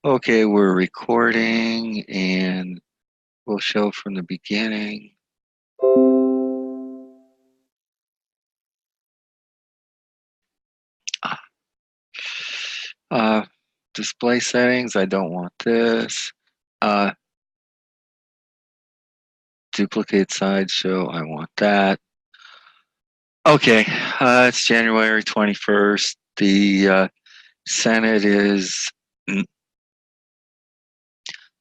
Okay, we're recording and we'll show from the beginning. Uh, display settings, I don't want this. Duplicate slideshow, I want that. Okay, it's January 21st. The Senate is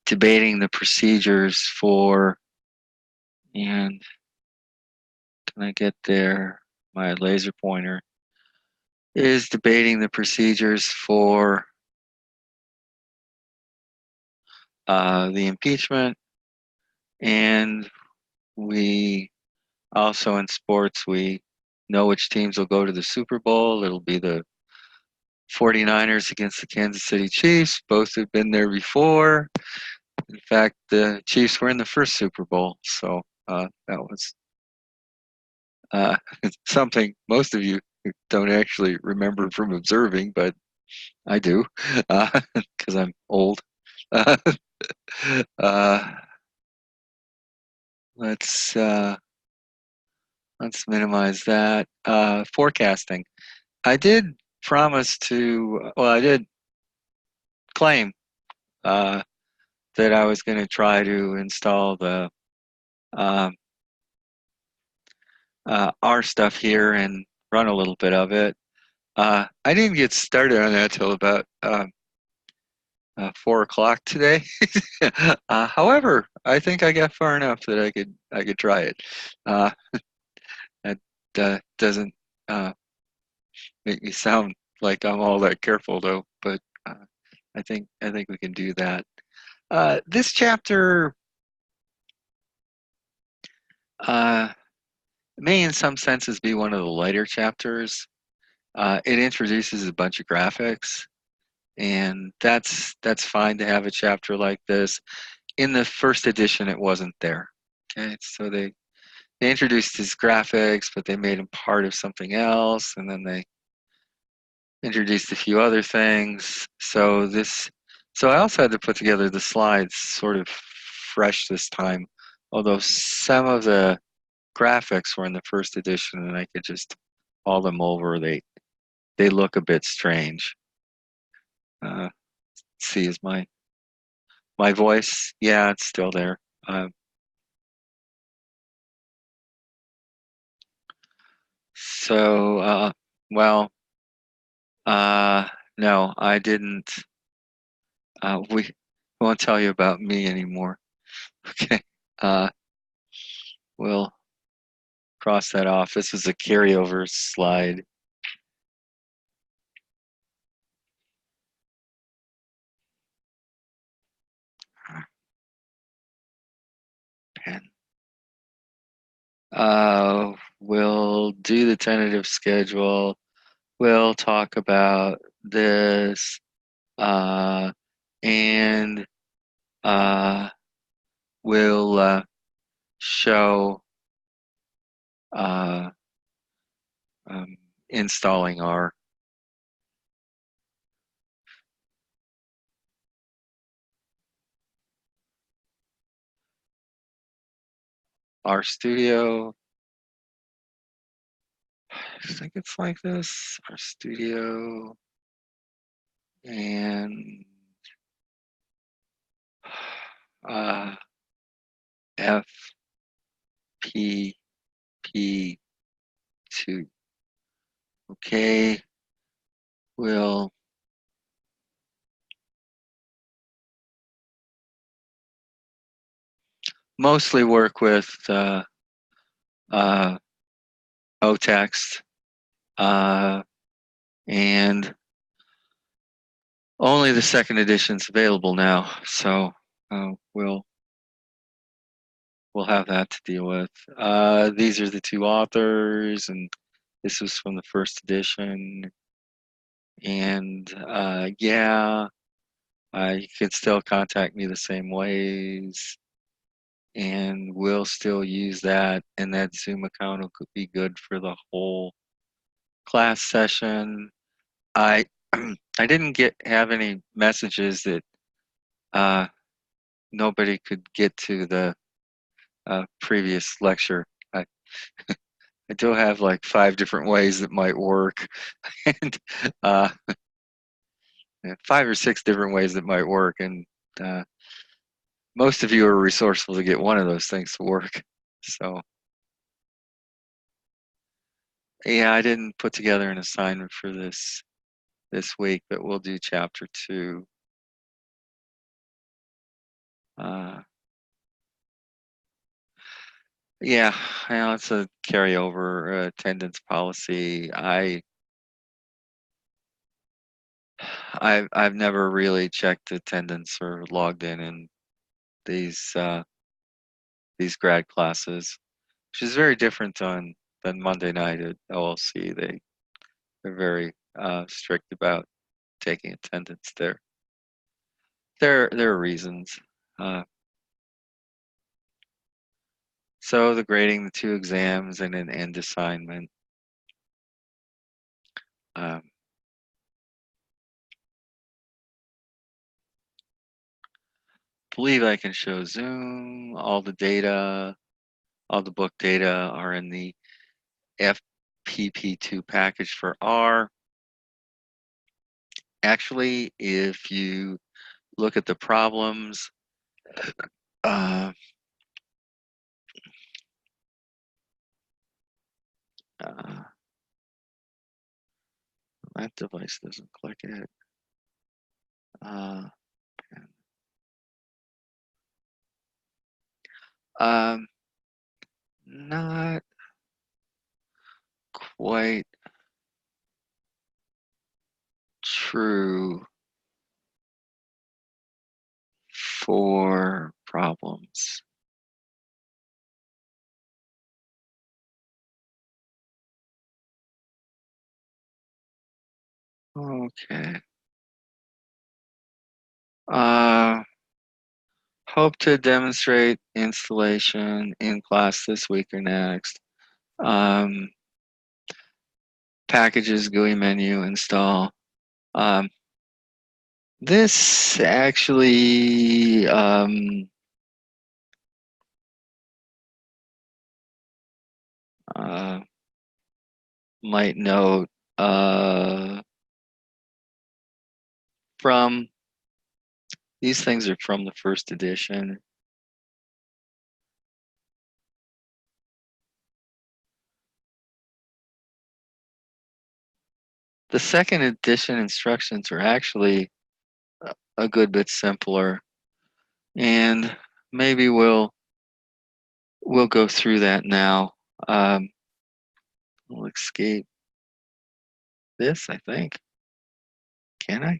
debating the procedures for, and can I get there? My laser pointer is debating the procedures for the impeachment, and we also in sports, we know which teams will go to the Super Bowl. It'll be the 49ers against the Kansas City Chiefs. Both have been there before. In fact, the Chiefs were in the first Super Bowl, so that was something most of you don't actually remember from observing, but I do, because I'm old. Uh, let's minimize that. Forecasting. I did promise to, well, I did claim that I was going to try to install the um, R stuff here and run a little bit of it. I didn't get started on that till about 4 o'clock today. However, I think I got far enough that I could try it. Uh, that doesn't make me sound like I'm all that careful though, but I think we can do that. This chapter may in some senses be one of the lighter chapters. It introduces a bunch of graphics, and that's fine to have a chapter like this. In the first edition, it wasn't there. Okay, so they introduced his graphics, but they made him part of something else, and then they introduced a few other things. So I also had to put together the slides sort of fresh this time, although some of the graphics were in the first edition, and I could just haul them over. They look a bit strange. See, is my voice? Yeah, it's still there. So, well, no, I didn't. We won't tell you about me anymore. Okay. Uh, we'll cross that off. This is a carryover slide. Pen. We'll do the tentative schedule. We'll talk about this, and we'll show uh, installing our studio. I think it's like this. Our studio and uh, FPP2. Okay, we'll mostly work with OText, and only the second edition's available now, so we'll have that to deal with. These are the two authors, and this was from the first edition. And yeah, you can still contact me the same ways, and we'll still use that, and that Zoom account will be good for the whole class session. I I didn't have any messages that nobody could get to the previous lecture. I, I do have like 5 different ways that might work, and 5 or 6 different ways that might work, and most of you are resourceful to get one of those things to work. So yeah, I didn't put together an assignment for this week, but we'll do chapter 2. Yeah, it's a carryover attendance policy. I've never really checked attendance or logged in these grad classes, which is very different than Monday night at OLC. They're very strict about taking attendance there. There are reasons. So the grading, the 2 exams, and an end assignment. Believe I can show Zoom. All the data, all the book data are in the FPP2 package for R. Actually, if you look at the problems, uh, that device doesn't click it. Not quite true for problems. Okay. Hope to demonstrate installation in class this week or next. Packages, GUI menu, install. This actually might note from these things are from the first edition. The second edition instructions are actually a good bit simpler, and maybe we'll go through that now. We'll escape this, I think. Can I?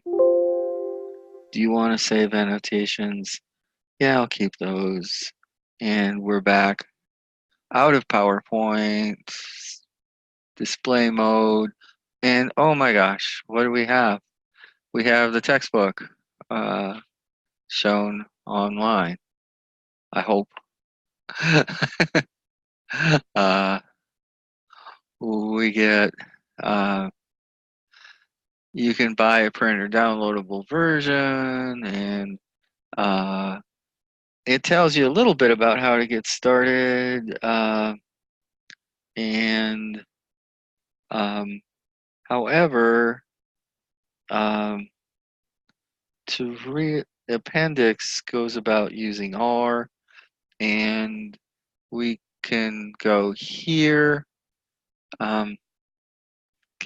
Do you want to save annotations? Yeah, I'll keep those. And we're back out of PowerPoint, display mode, and oh my gosh, what do we have? We have the textbook shown online, I hope. We get, you can buy a print or downloadable version, and it tells you a little bit about how to get started, and however, the appendix goes about using R, and we can go here. Can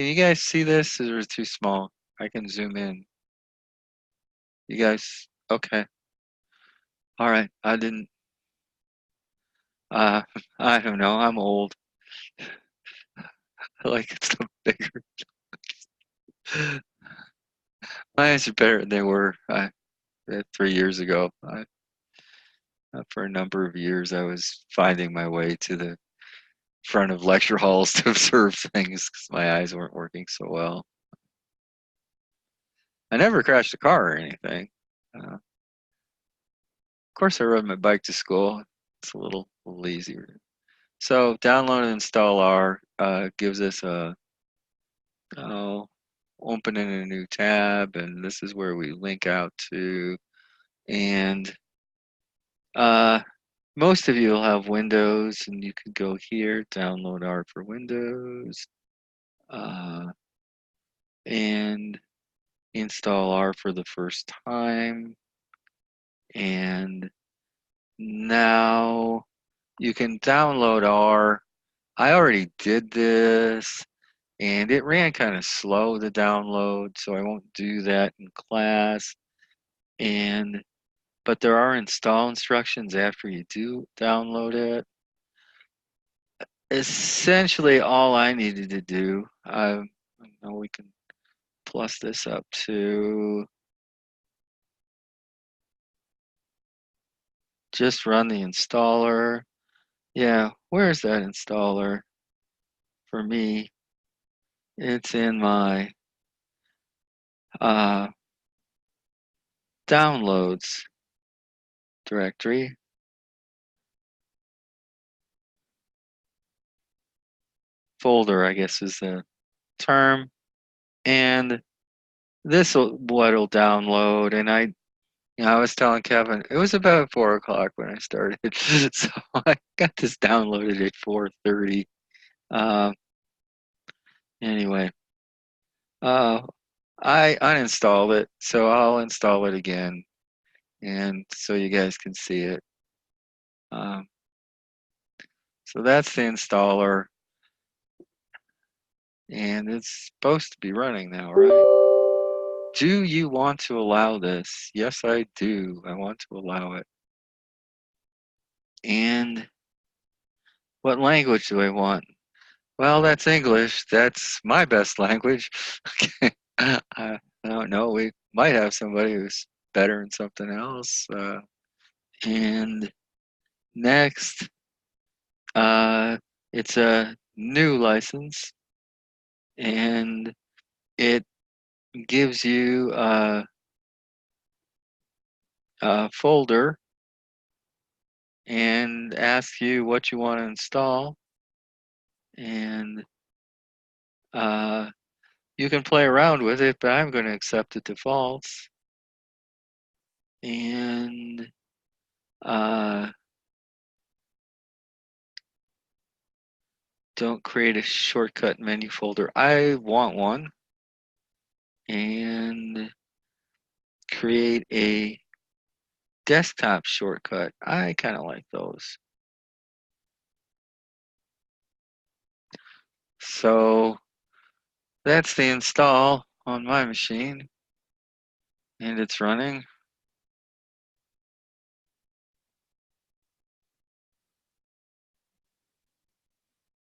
you guys see this? Or is it too small? I can zoom in. You guys, okay. All right, I didn't, I don't know, I'm old. I like it stuff bigger. My eyes are better than they were 3 years ago. For a number of years, I was finding my way to the front of lecture halls to observe things because my eyes weren't working so well. I never crashed a car or anything. Of course, I rode my bike to school. It's a little easier. So download and install R gives us a open in a new tab, and this is where we link out to And most of you will have Windows, and you could go here, download R for Windows, and install R for the first time. And now you can download R. I already did this, and it ran kind of slow to download, so I won't do that in class. But there are install instructions after you do download it. Essentially, all I needed to do, I know we can plus this up to just run the installer. Yeah, where's that installer? For me, it's in my downloads directory. Folder, I guess is the term. And this will what it'll download. And I was telling Kevin, it was about 4 o'clock when I started. So I got this downloaded at 4:30. Anyway, I uninstalled it, so I'll install it again, and so you guys can see it. So that's the installer, and it's supposed to be running now, right? Do you want to allow this? Yes, I do. I want to allow it. And what language do I want? Well, that's English. That's my best language. I don't know. We might have somebody who's better in something else. And next, it's a new license, and it gives you a folder and asks you what you want to install. And you can play around with it, but I'm going to accept the defaults. And don't create a shortcut menu folder. I want one. And create a desktop shortcut. I kind of like those. So that's the install on my machine, and it's running.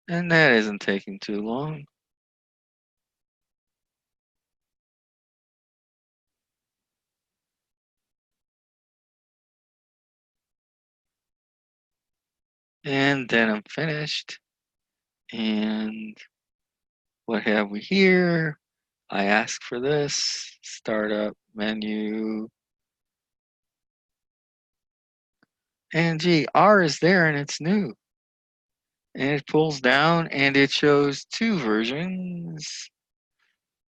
And that isn't taking too long. And then I'm finished. And what have we here? I ask for this, startup menu. And gee, R is there and it's new. And it pulls down and it shows 2 versions,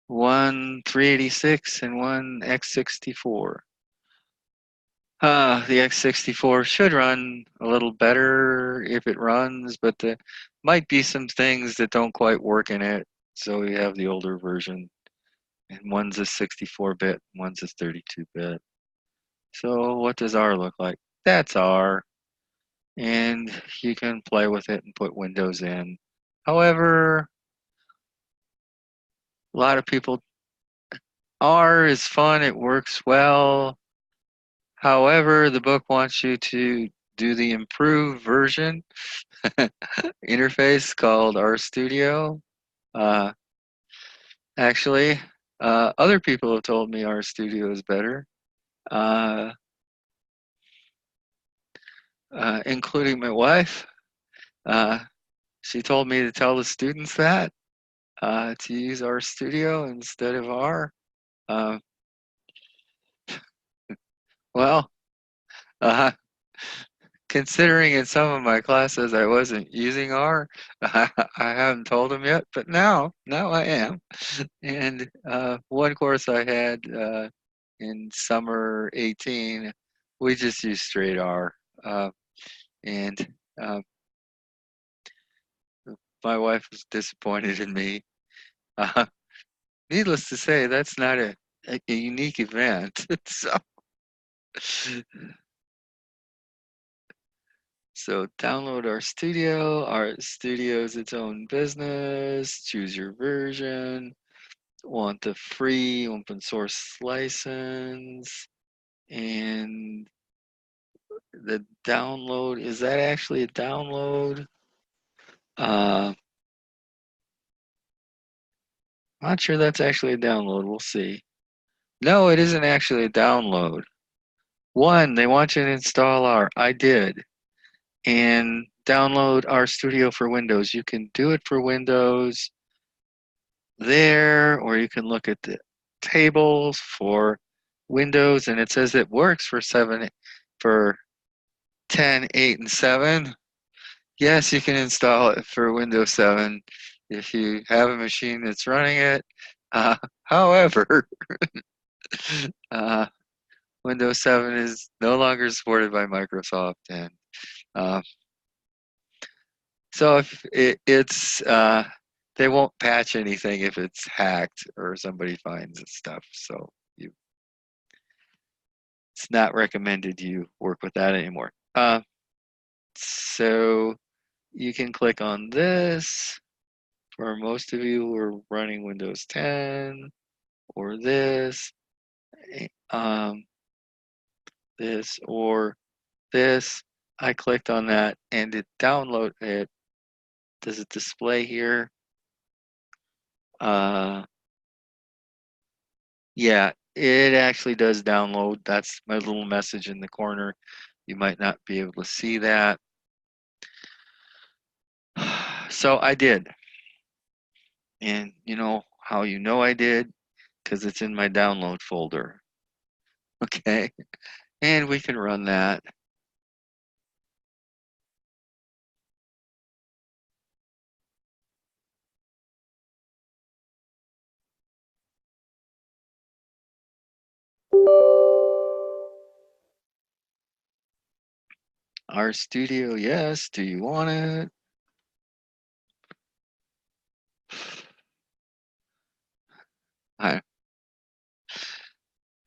one 386 and one x64. The x64 should run a little better if it runs, but there might be some things that don't quite work in it. So we have the older version, and one's a 64-bit, one's a 32-bit. So what does R look like? That's R, and you can play with it and put windows in. However, a lot of people, R is fun, it works well. However, the book wants you to do the improved version interface called RStudio. Actually, other people have told me RStudio is better, including my wife. She told me to tell the students that to use RStudio instead of R. Well, uh, considering in some of my classes I wasn't using R, I haven't told them yet, but now I am. And one course I had in summer 18, We just use straight R. And my wife was disappointed in me. Uh, Needless to say, that's not a unique event. So download our studio. Our studio is its own business. Choose your version. Want the free open source license. And the download, is that actually a download? Not sure that's actually a download. We'll see. No, it isn't actually a download. One, they want you to install I did, and download our studio for Windows. You can do it for Windows there, or you can look at the tables for Windows, and it says it works for 10, 8, and 7. Yes, you can install it for Windows 7 if you have a machine that's running it. However, uh, Windows 7 is no longer supported by Microsoft, and so if it's they won't patch anything if it's hacked or somebody finds this stuff. So it's not recommended you work with that anymore. So you can click on this. For most of you who are running Windows 10 or this or this. I clicked on that and it download it. Does it display here? Yeah, it actually does download. That's my little message in the corner. You might not be able to see that. So I did. And you know how you know I did? Because it's in my download folder. Okay. And we can run that. Our studio, yes. Do you want it?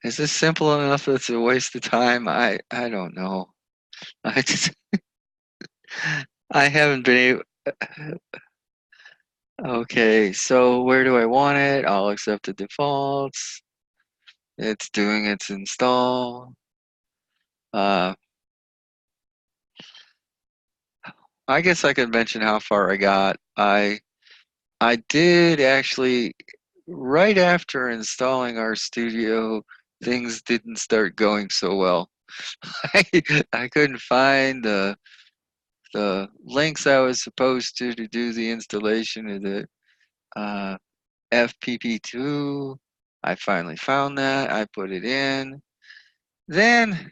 Is this simple enough that it's a waste of time? I don't know. I just I haven't been able. Okay, so where do I want it? I'll accept the defaults. It's doing its install. I guess I could mention how far I got. I did actually, right after installing our studio, things didn't start going so well. I couldn't find the links I was supposed to do the installation of the FPP2. I finally found that. I put it in. Then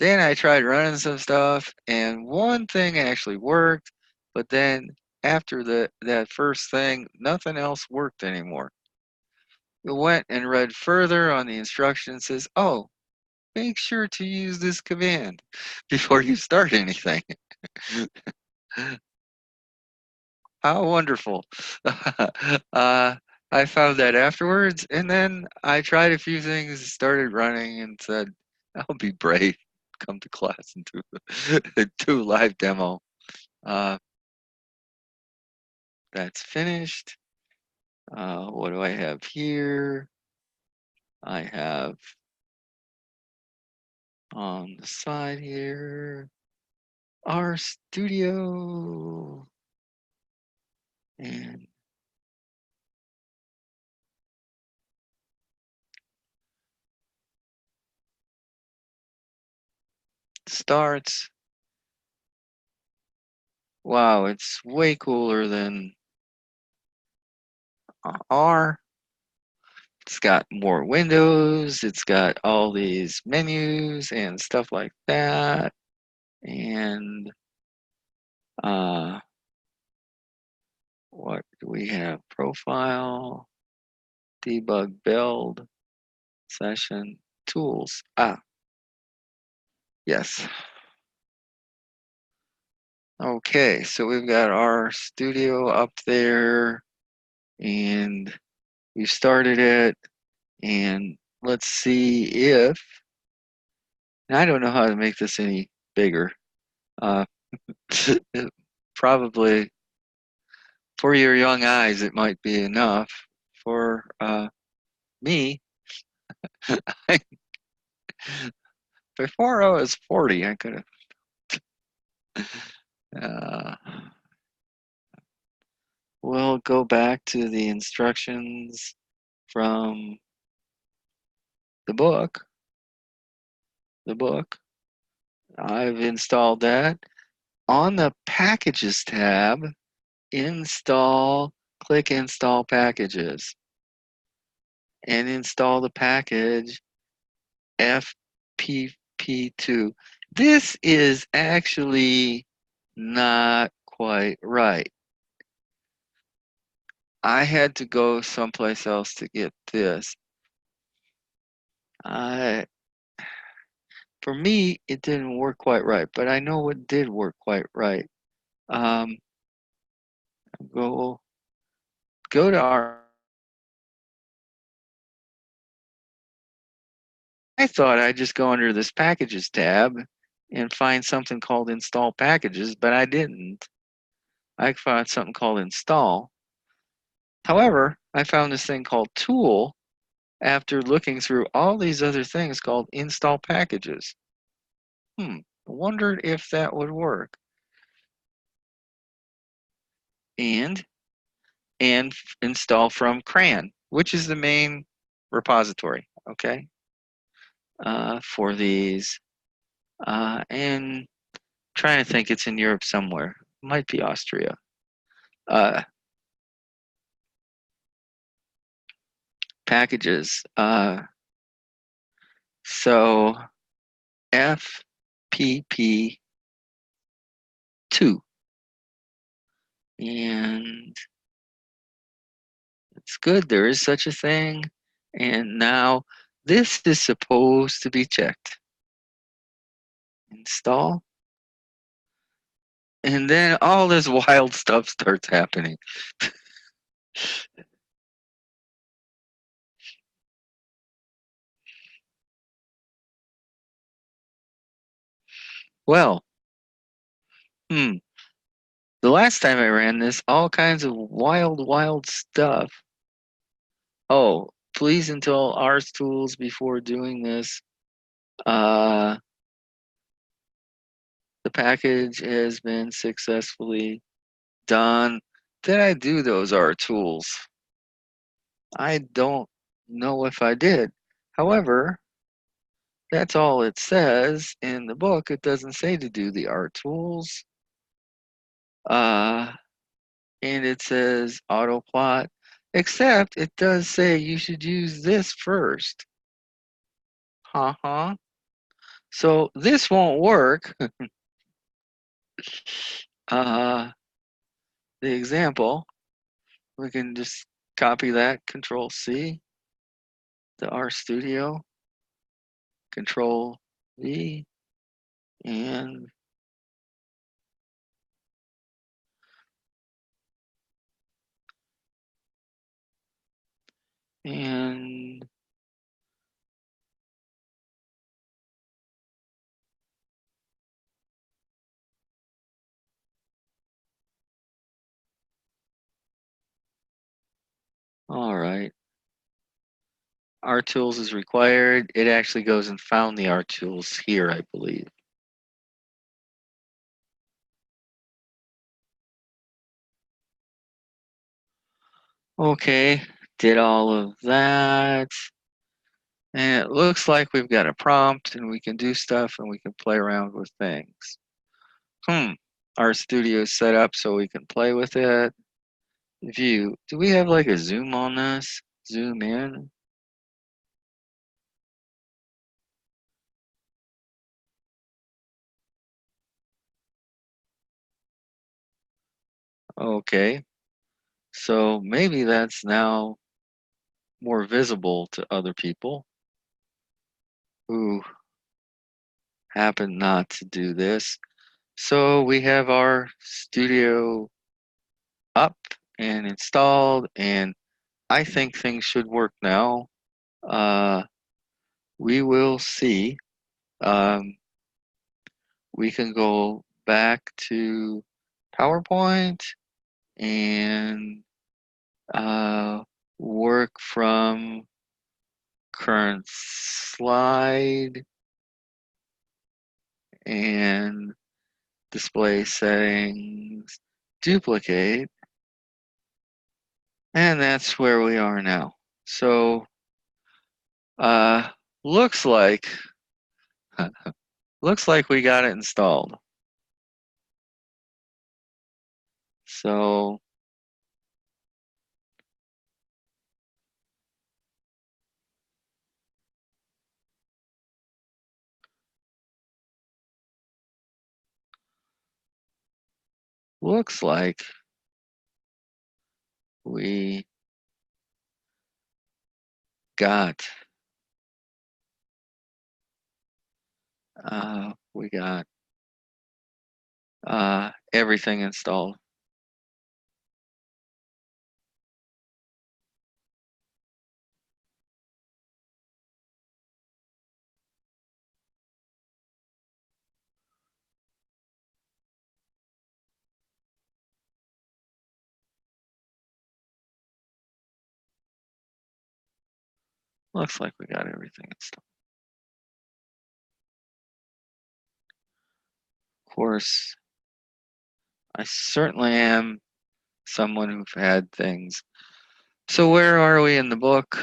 I tried running some stuff, and one thing actually worked, but then after that first thing, nothing else worked anymore. It went and read further on the instructions. Says, "Oh, make sure to use this command before you start anything." How wonderful. I found that afterwards, and then I tried a few things, started running, and said, I'll be brave, come to class and do a live demo. That's finished. What do I have here? I have on the side here, our studio. And starts. Wow, it's way cooler than R. It's got more windows. It's got all these menus and stuff like that. And what do we have? Profile, debug, build, session, tools. Yes. Okay, so we've got our studio up there, and we've started it, and let's see if, and I don't know how to make this any bigger. Uh, Probably for your young eyes, it might be enough. For me, before I was 40, I could have. We'll go back to the instructions from the book. The book. I've installed that. On the Packages tab, click Install Packages, and install the package FPP2. This is actually not quite right. I had to go someplace else to get this. For me, it didn't work quite right, but I know what did work quite right. Go to our. I thought I'd just go under this Packages tab and find something called Install Packages, but I didn't. I found something called Install. However, I found this thing called Tool after looking through all these other things called Install Packages. I wondered if that would work. And install from CRAN, which is the main repository, okay, for these. And trying to think, it's in Europe somewhere. Might be Austria. Packages. So FPP2. And it's good. There is such a thing. And now this is supposed to be checked. Install. And then all this wild stuff starts happening. Well, the last time I ran this, all kinds of wild stuff. Oh, please install Ars tools before doing this. The package has been successfully done. Did I do those R tools? I don't know if I did. However, that's all it says in the book. It doesn't say to do the R tools. And it says auto plot, except it does say you should use this first. So this won't work. The example, we can just copy that, Control C, the RStudio, Control V, and all right. RTools is required. It actually goes and found the RTools here, I believe. Okay, did all of that. And it looks like we've got a prompt and we can do stuff and we can play around with things. Our studio is set up so we can play with it. View. Do we have like a zoom on this? Zoom in. Okay. So maybe that's now more visible to other people who happened not to do this. So we have our studio up and installed, and I think things should work now. Uh, we will see. Um, we can go back to PowerPoint and work from current slide and display settings, duplicate, and that's where we are now. So uh, looks like looks like we got it installed. So looks like we got we got everything installed. Looks like we got everything installed. Of course, I certainly am someone who've had things. So where are we in the book?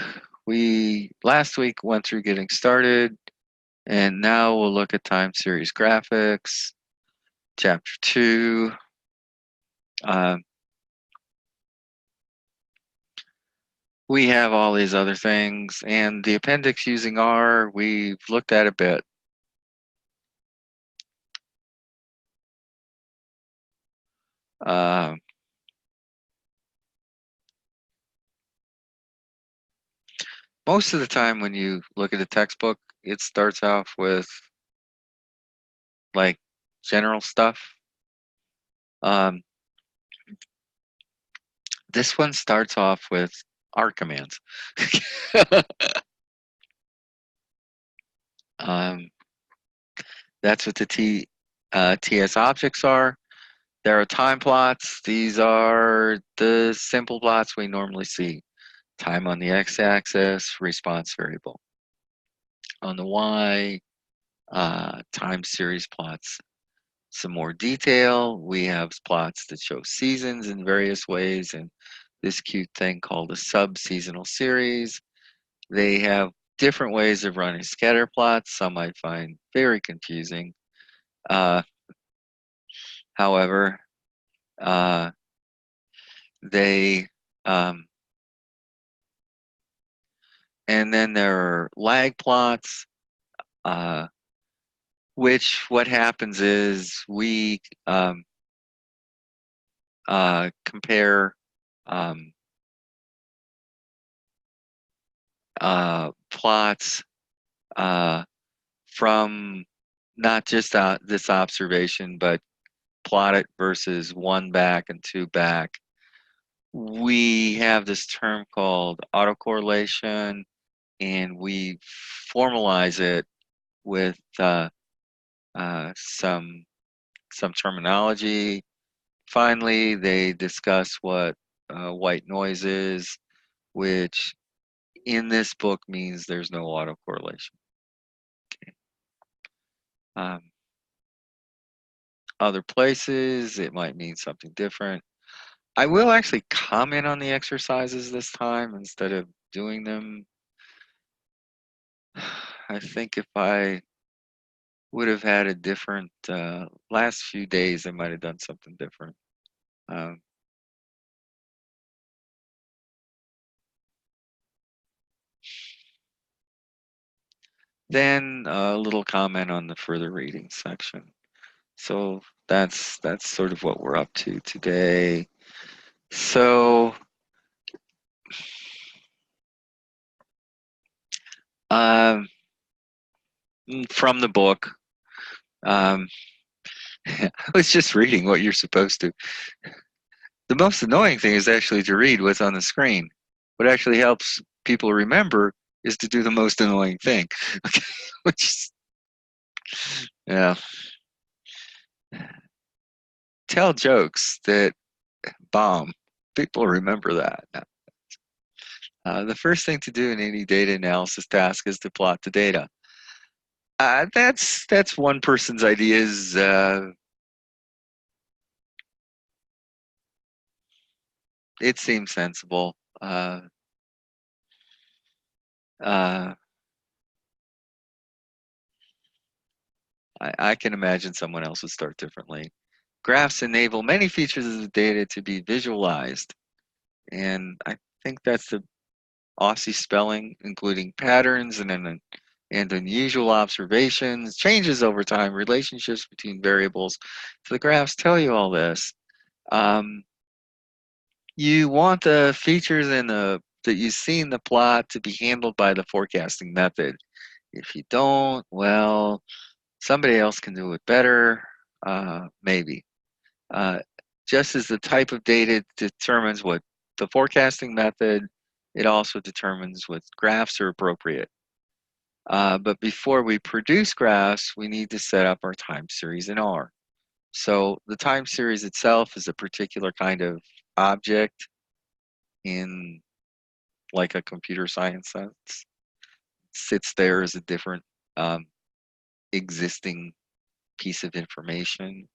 We last week went through getting started, and now we'll look at time series graphics, chapter 2. We have all these other things, and the appendix using R, we've looked at a bit. Uh, most of the time when you look at a textbook, it starts off with like general stuff. This one starts off with R commands. um, that's what the TS objects are. There are time plots. These are the simple plots we normally see. Time on the x-axis, response variable. On the y, time series plots. Some more detail. We have plots that show seasons in various ways, and this cute thing called a sub-seasonal series. They have different ways of running scatter plots. Some I find very confusing. Uh, however, uh, they and then there are lag plots, which what happens is we compare plots from not just this observation, but plot it versus 1 back and 2 back. We have this term called autocorrelation, and we formalize it with some terminology. Finally, they discuss what white noise is, which in this book means there's no autocorrelation. Okay. Other places, it might mean something different. I will actually comment on the exercises this time instead of doing them. I think if I would have had a different last few days, I might have done something different. Um, then a little comment on the further reading section. So that's sort of what we're up to today. So from the book, Um, I was just reading what you're supposed to. The most annoying thing is actually to read what's on the screen. What actually helps people remember is to do the most annoying thing. Okay, which is, yeah, tell jokes that bomb. People remember that. The first thing to do in any data analysis task is to plot the data. That's one person's ideas. It seems sensible. Uh, I can imagine someone else would start differently. Graphs enable many features of the data to be visualized, and I think that's the Aussie spelling, including patterns and unusual observations, changes over time, relationships between variables. So the graphs tell you all this. Um, you want the features that you see in the plot to be handled by the forecasting method. If you don't, well, somebody else can do it better, maybe. Uh, just as the type of data determines what the forecasting method, it also determines what graphs are appropriate. But before we produce graphs, we need to set up our time series in R. So the time series itself is a particular kind of object in like a computer science sense. It sits there as a different um, existing piece of information.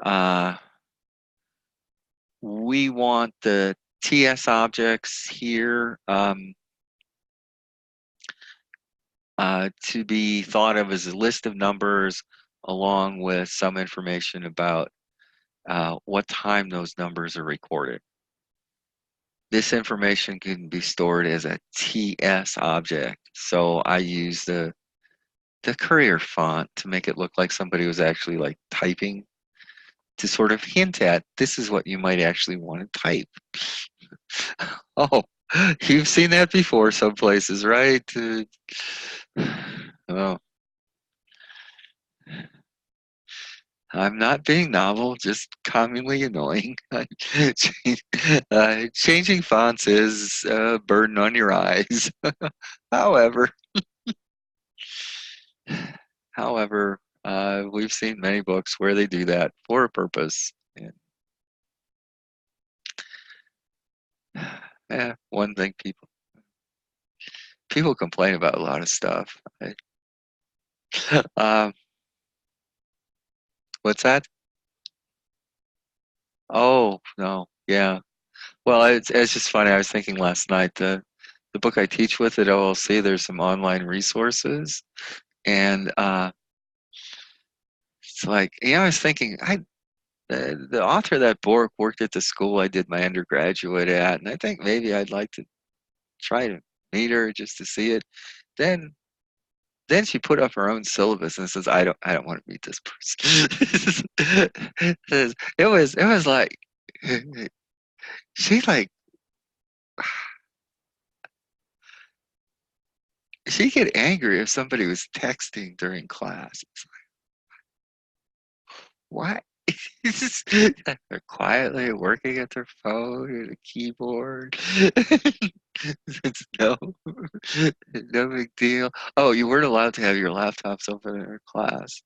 Uh, we want the TS objects here to be thought of as a list of numbers along with some information about what time those numbers are recorded. This information can be stored as a TS object. So I use the Courier font to make it look like somebody was actually like typing to sort of hint at this is what you might actually want to type. Oh, you've seen that before some places, right? Oh, I'm not being novel, just commonly annoying. Changing fonts is a burden on your eyes. However, we've seen many books where they do that for a purpose. And one thing people complain about a lot of stuff. Um, what's that? Oh no, yeah. Well, it's just funny. I was thinking last night the book I teach with at OLC. There's some online resources, and it's like I was thinking the author of that book worked at the school I did my undergraduate at, and I think maybe I'd like to try to meet her just to see it. Then then she put up her own syllabus and says, I don't want to meet this person. It was like she like she get angry if somebody was texting during class. It's like, what? They're quietly working at their phone and a keyboard. It's no big deal. Oh, you weren't allowed to have your laptops open in her class.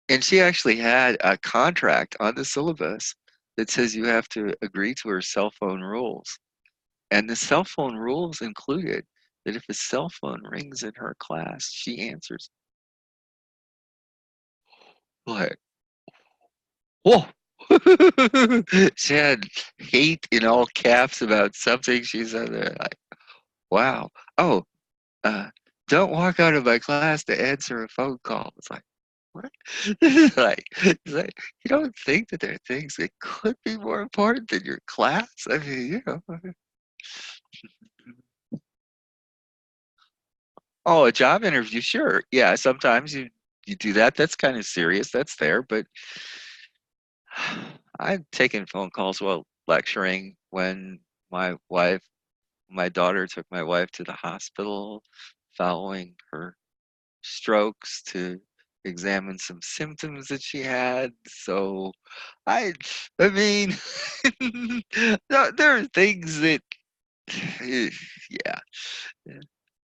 And she actually had a contract on the syllabus that says you have to agree to her cell phone rules. And the cell phone rules included that if a cell phone rings in her class, she answers. Like, whoa! She had hate in all caps about something she said there. Like, wow. Oh, uh, don't walk out of my class to answer a phone call. It's like, what? It's like, you don't think that there are things that could be more important than your class? I mean, Oh, a job interview, sure. Yeah, sometimes you do that. That's kind of serious. That's fair. But I've taken phone calls while lecturing when my wife, my daughter took my wife to the hospital following her. strokes to examine some symptoms that she had. So I mean, there are things that, yeah,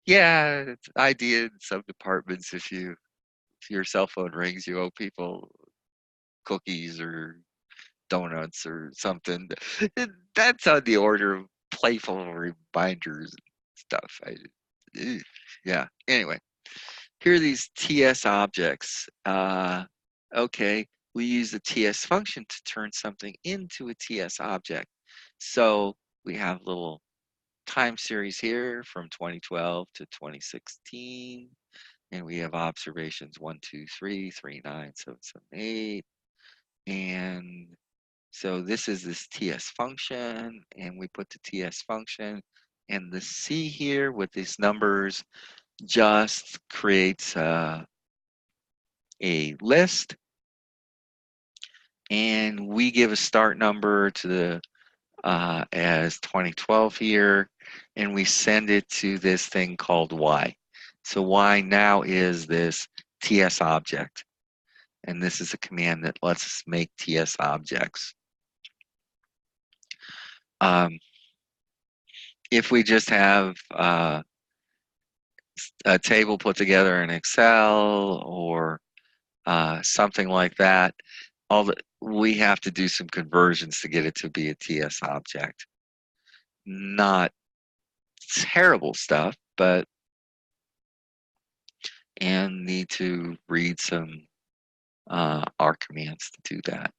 yeah, it's an idea in some departments. If your cell phone rings, you owe people cookies or donuts or something. That's on the order of playful reminders and stuff. Yeah. Anyway, here are these TS objects. Okay, we use the TS function to turn something into a TS object. So we have little time series here from 2012 to 2016. And we have observations 1, 2, 3, 3, 9, 7, 7, 8. And so this is this TS function, and we put the TS function, and the C here with these numbers just creates a list, and we give a start number to the as 2012 here, and we send it to this thing called Y. So Y now is this TS object, and this is a command that lets us make TS objects. If we just have a table put together in Excel or something like that, we have to do some conversions to get it to be a TS object. Not terrible stuff, but and need to read some R commands to do that.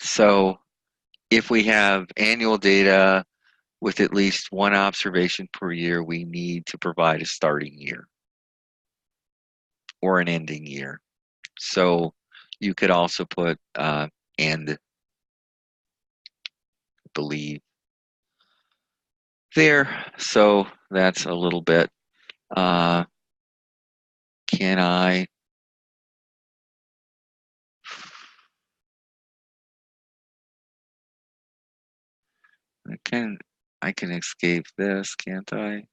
So if we have annual data with at least one observation per year, we need to provide a starting year or an ending year. So you could also put and, I believe, there. So that's a little bit. Can I I can escape this, can't I? I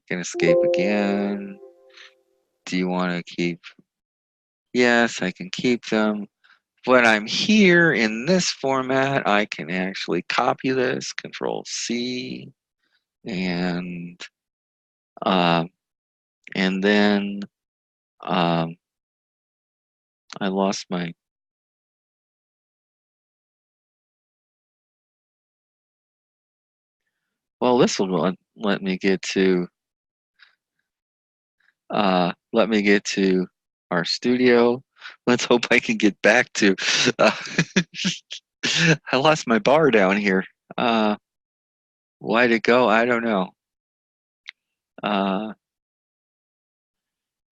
can escape again. Do you want to keep? Yes, I can keep them. When I'm here in this format, I can actually copy this, Control C, and um, then I lost my. Well, this will let me get to. Let me get to our studio. Let's hope I can get back to. I lost my bar down here. Why'd it go? I don't know. Uh,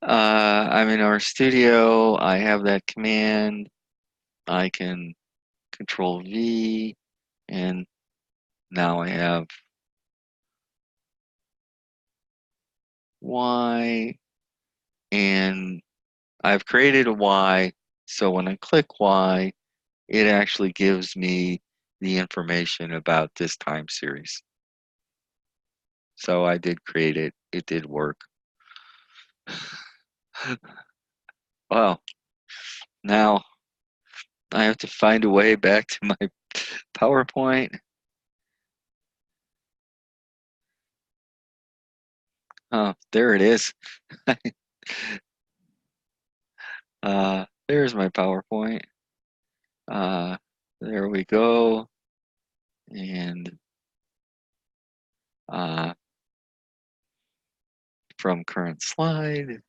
I'm in our studio. I have that command. I can Control V, and now I have Y, and I've created a Y. So when I click Y, it actually gives me the information about this time series. So I did create it. It did work. Well, now I have to find a way back to my PowerPoint. Oh, there it is. There's my PowerPoint. There we go. And from current slide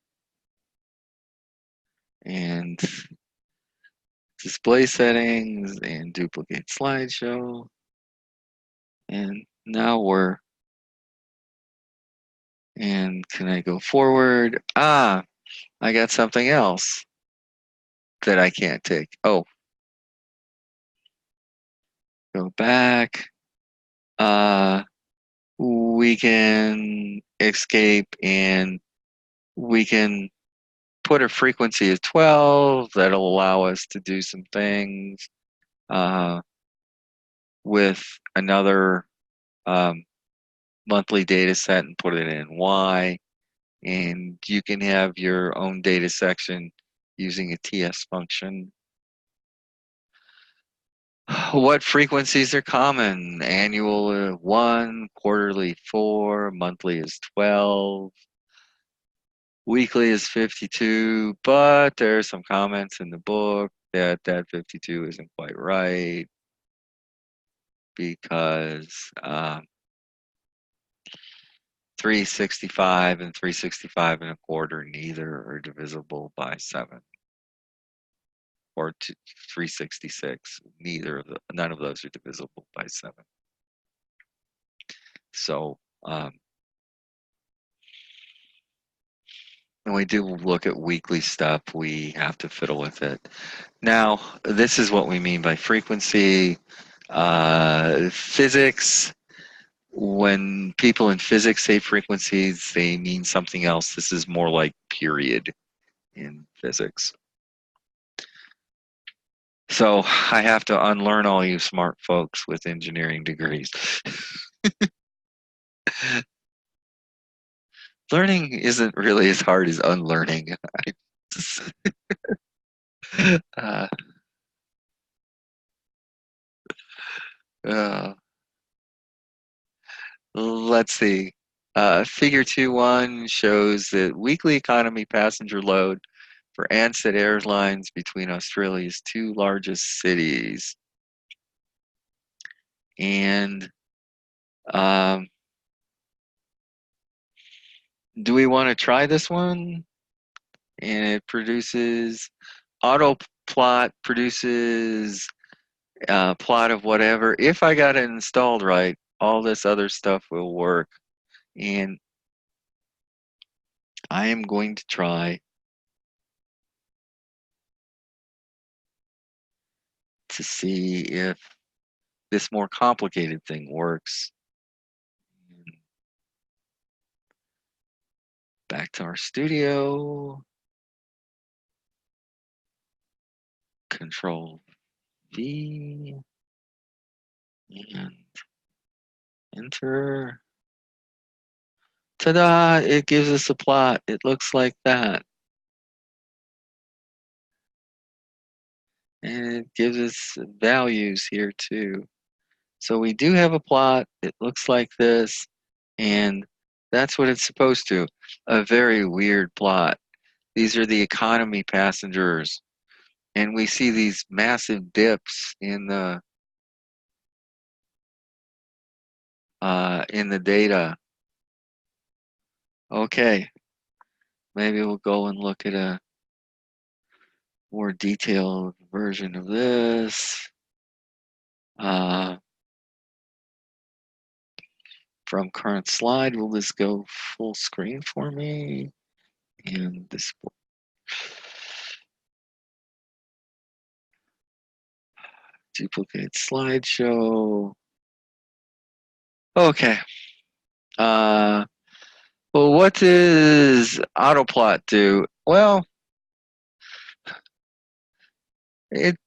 and display settings and duplicate slideshow. And now and can I go forward? I got something else that I can't take. Oh, go back. We can escape and we can put a frequency of 12 that'll allow us to do some things with another monthly data set and put it in Y. And you can have your own data section using a TS function. What frequencies are common? Annual 1, quarterly 4, monthly is 12, weekly is 52, but there are some comments in the book that 52 isn't quite right because 365 and 365 and a quarter neither are divisible by 7. Or 366, none of those are divisible by 7. So when we do look at weekly stuff, we have to fiddle with it. Now, this is what we mean by frequency. Physics, when people in physics say frequencies, they mean something else. This is more like period in physics. So I have to unlearn all you smart folks with engineering degrees. Learning isn't really as hard as unlearning. uh, uh, let's see. Figure 2.1 shows that weekly economy passenger load for Ansett Airlines between Australia's 2 largest cities. And do we want to try this one? And it produces autoplot produces plot of whatever. If I got it installed right, all this other stuff will work. And I am going to try to see if this more complicated thing works. Back to our studio. Control V and enter. Ta-da! It gives us a plot. It looks like that. And it gives us values here too. So we do have a plot. It looks like this. And that's what it's supposed to. A very weird plot. These are the economy passengers. And we see these massive dips in the data. Okay, maybe we'll go and look at a more detailed version of this. From current slide, will this go full screen for me? And this duplicate slideshow. Okay. Well, what does autoplot do? Well, it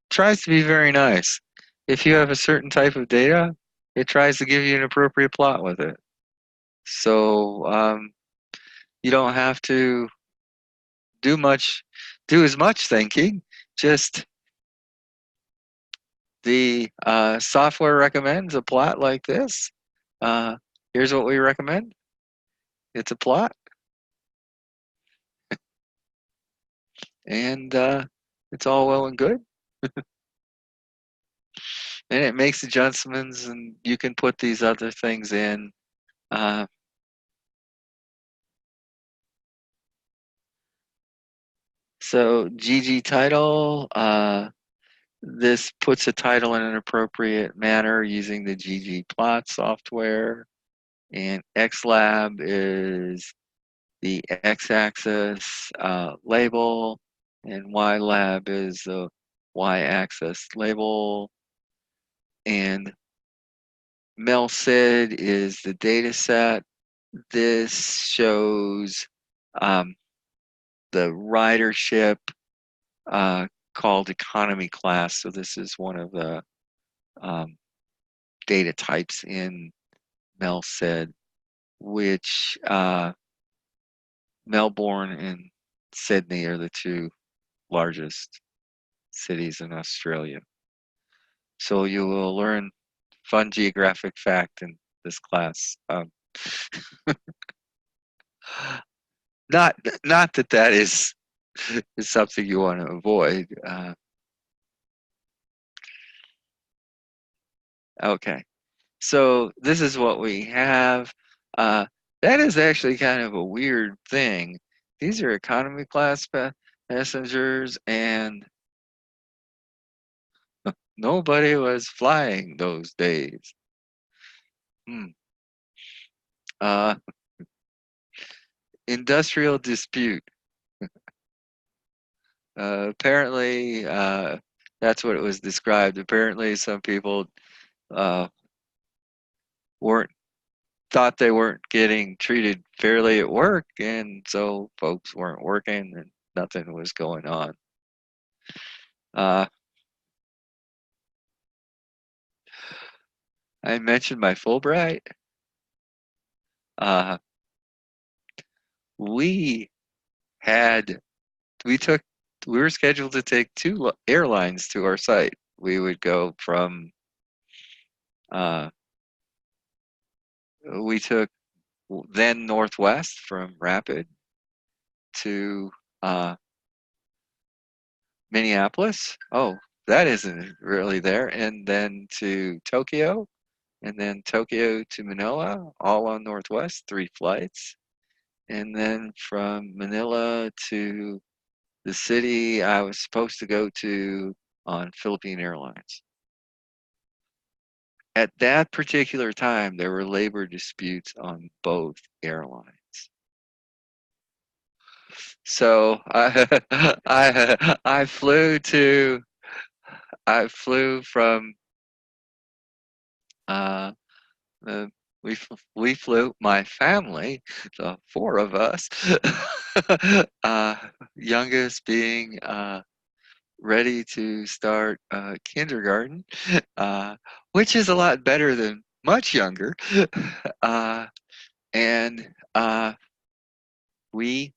tries to be very nice. If you have a certain type of data, it tries to give you an appropriate plot with it. So you don't have to do as much thinking. Just the software recommends a plot like this. Here's what we recommend. It's a plot. And it's all well and good. And it makes adjustments, and you can put these other things in. So GG title, this puts a title in an appropriate manner using the ggplot software. And xlab is the x-axis label, and ylab is the y-axis label. And melcid is the data set. This shows the ridership called economy class. So this is one of the data types in Mel said, which Melbourne and Sydney are the two largest cities in Australia. So you will learn fun geographic fact in this class. Not not that that is something you want to avoid. Okay, so this is what we have. Uh, that is actually kind of a weird thing. These are economy class passengers, and nobody was flying those days. Hmm. Uh, Industrial dispute. Apparently, that's what it was described. Apparently, some people uh, weren't thought they weren't getting treated fairly at work, and so folks weren't working, and nothing was going on. Uh, I mentioned my Fulbright. Uh, we had we took we were scheduled to take two airlines to our site. We would go from uh, we took then Northwest from Rapid to uh, Minneapolis. Oh, that isn't really there. And then to Tokyo, and then Tokyo to Manila, all on Northwest, 3 flights. And then from Manila to the city I was supposed to go to on Philippine Airlines. At that particular time, there were labor disputes on both airlines. So I flew from uh, uh we flew my family, the 4 of us, uh, youngest being ready to start kindergarten, uh, which is a lot better than much younger. Uh, and we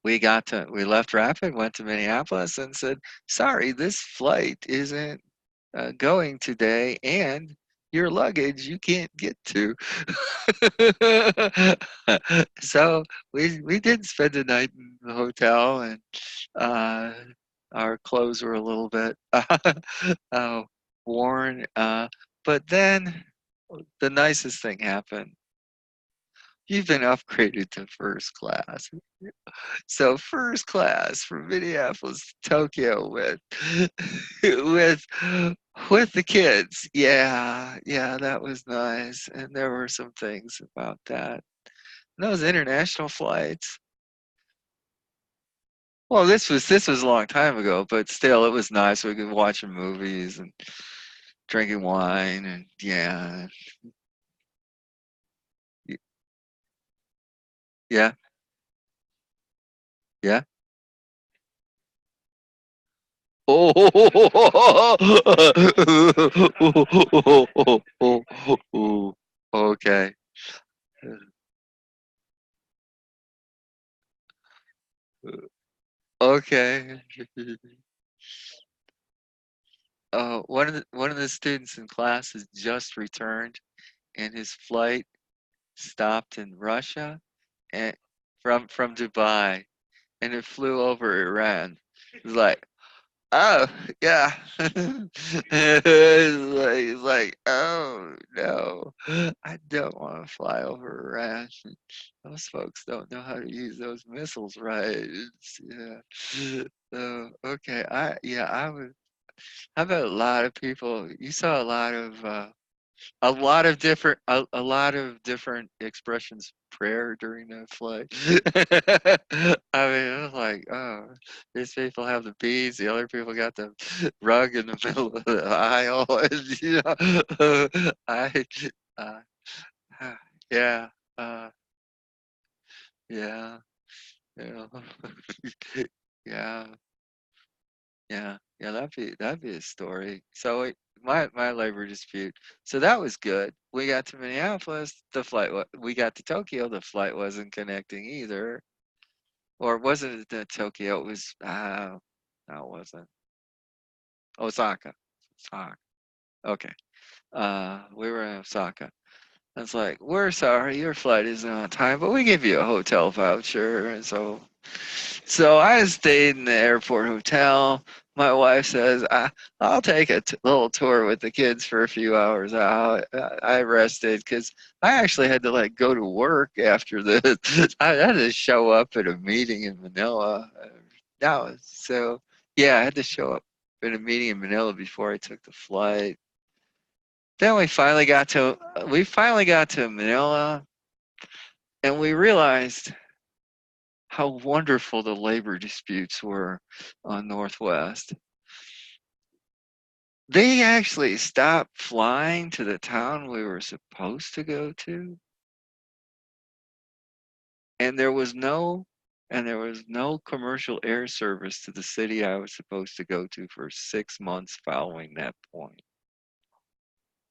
we left Rapid, went to Minneapolis, and said, "Sorry, this flight isn't going today, and your luggage you can't get to." So we did spend the night in the hotel, and uh, our clothes were a little bit uh, worn. But then the nicest thing happened. You've been upgraded to first class. So first class from Minneapolis to Tokyo with with the kids. Yeah, yeah, that was nice. And there were some things about that. And those international flights. Well, this was a long time ago, but still, it was nice. We could watch movies and drinking wine, and yeah, yeah, yeah. Oh, okay. Okay. One of the students in class has just returned, and his flight stopped in Russia, and from Dubai, and it flew over Iran. It was like, oh yeah, it's like, oh no, I don't want to fly over Iran. Those folks don't know how to use those missiles right. Yeah. So okay, I would. How about a lot of people? You saw a lot of different expressions of prayer during that flight. I mean, it was like, oh, these people have the beads, the other people got the rug in the middle of the aisle, and I, uh, yeah, uh, yeah, yeah, yeah, yeah, yeah. That'd be a story. So my labor dispute. So that was good. We got to Minneapolis, we got to Tokyo, the flight wasn't connecting either. Or wasn't it Tokyo? It was no, it wasn't. Osaka. Osaka. Okay. We were in Osaka. It's like, we're sorry, your flight isn't on time, but we give you a hotel voucher. And so I stayed in the airport hotel. My wife says, I'll take a little tour with the kids for a few hours out. I rested because I actually had to like go to work after this. I had to show up at a meeting in Manila. No, so yeah, I had to show up at a meeting in Manila before I took the flight. Then we finally got to Manila, and we realized how wonderful the labor disputes were on Northwest. They actually stopped flying to the town we were supposed to go to, and there was no commercial air service to the city I was supposed to go to for 6 months following that point.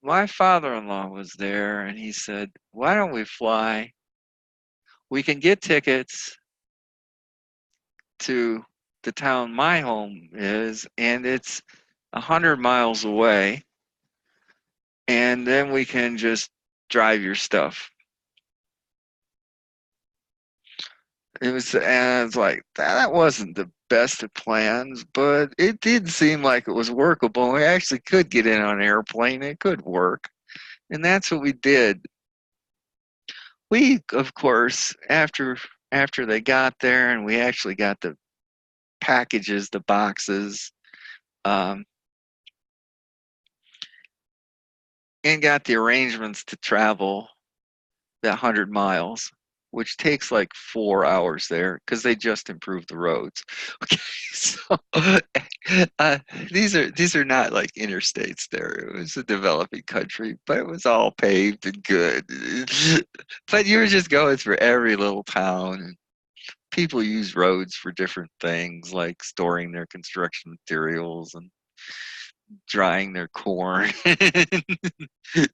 My father-in-law was there, and he said, "Why don't we fly? We can get tickets to the town my home is, and it's 100 miles away, and then we can just drive your stuff." And it's like that wasn't the best of plans, but it did seem like it was workable. We actually could get in on an airplane; it could work, and that's what we did. We, of course, after they got there, and we actually got the packages, the boxes, um, and got the arrangements to travel that 100 miles, which takes like 4 hours there because they just improved the roads. Okay, so uh, these are not like interstates there. It was a developing country, but it was all paved and good. But you were just going through every little town, and people use roads for different things, like storing their construction materials and drying their corn,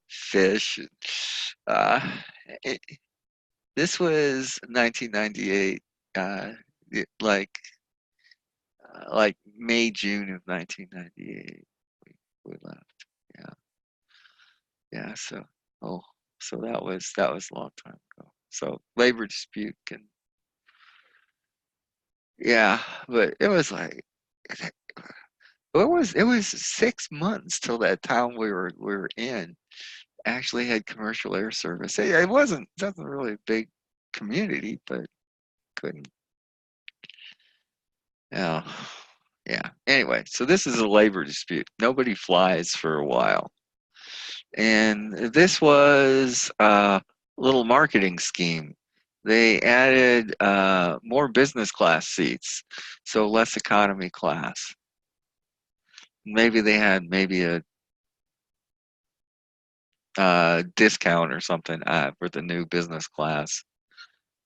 fish. Uh, it, This was 1998, uh, like May, June of 1998. We left. Yeah, yeah. Oh, so that was a long time ago. So labor dispute can, yeah, but it was like it was 6 months till that town we were in actually had commercial air service. It wasn't really a big community, but couldn't. Yeah. Yeah. Anyway, so this is a labor dispute. Nobody flies for a while. And this was a little marketing scheme. They added more business class seats, so less economy class. Maybe they had maybe a discount or something for the new business class.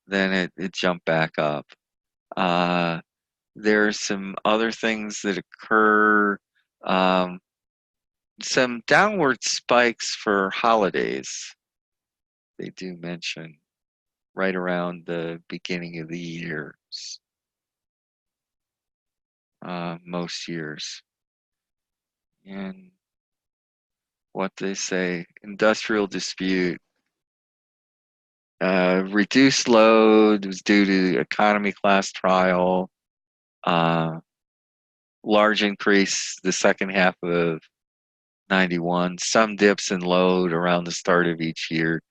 Then it jumped back up. Uh, there's some other things that occur. Um, some downward spikes for holidays. They do mention right around the beginning of the years, most years. And what they say, industrial dispute, reduced load was due to economy class trial, uh, large increase the second half of 91, some dips in load around the start of each year.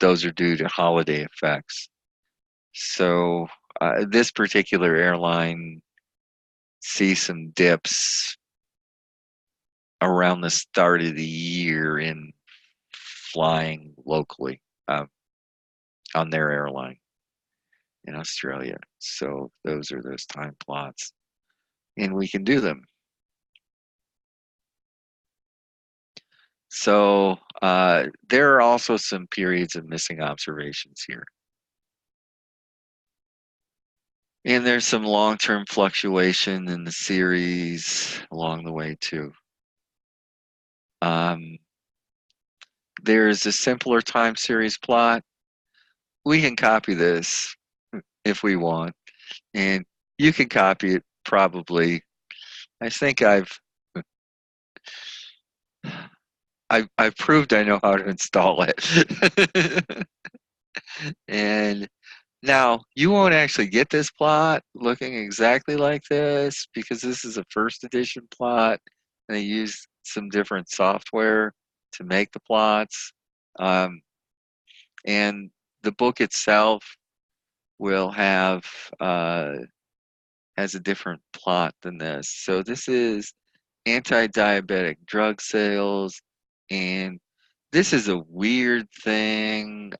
Those are due to holiday effects. So this particular airline sees some dips around the start of the year in flying locally on their airline in Australia. So those are those time plots, and we can do them. So there are also some periods of missing observations here. And there's some long-term fluctuation in the series along the way too. There's a simpler time series plot. We can copy this if we want, and you can copy it probably. I think I've proved I know how to install it. And now you won't actually get this plot looking exactly like this because this is a first edition plot. And they use some different software to make the plots. Um, and the book itself will have has a different plot than this. So this is anti-diabetic drug sales, and this is a weird thing.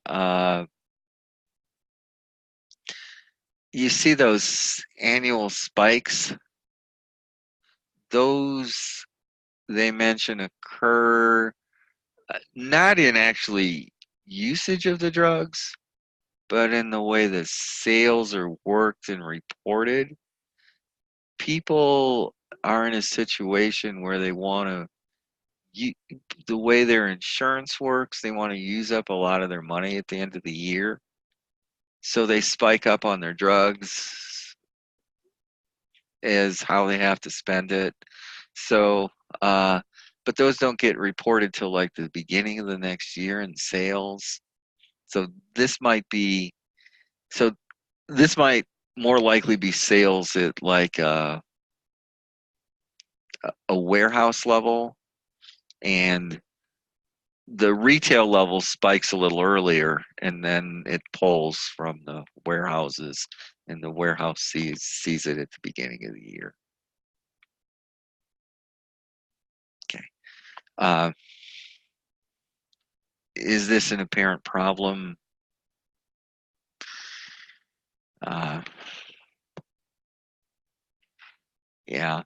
You see those annual spikes? Those they mention occur not in actually usage of the drugs, but in the way the sales are worked and reported. People are in a situation where they want to the way their insurance works, they want to use up a lot of their money at the end of the year. So they spike up on their drugs as how they have to spend it. So, but those don't get reported till like the beginning of the next year in sales. So this might be, so this might more likely be sales at like a warehouse level, and the retail level spikes a little earlier, and then it pulls from the warehouses, and the warehouse sees it at the beginning of the year. Okay. Uh, is this an apparent problem? Uh, yeah.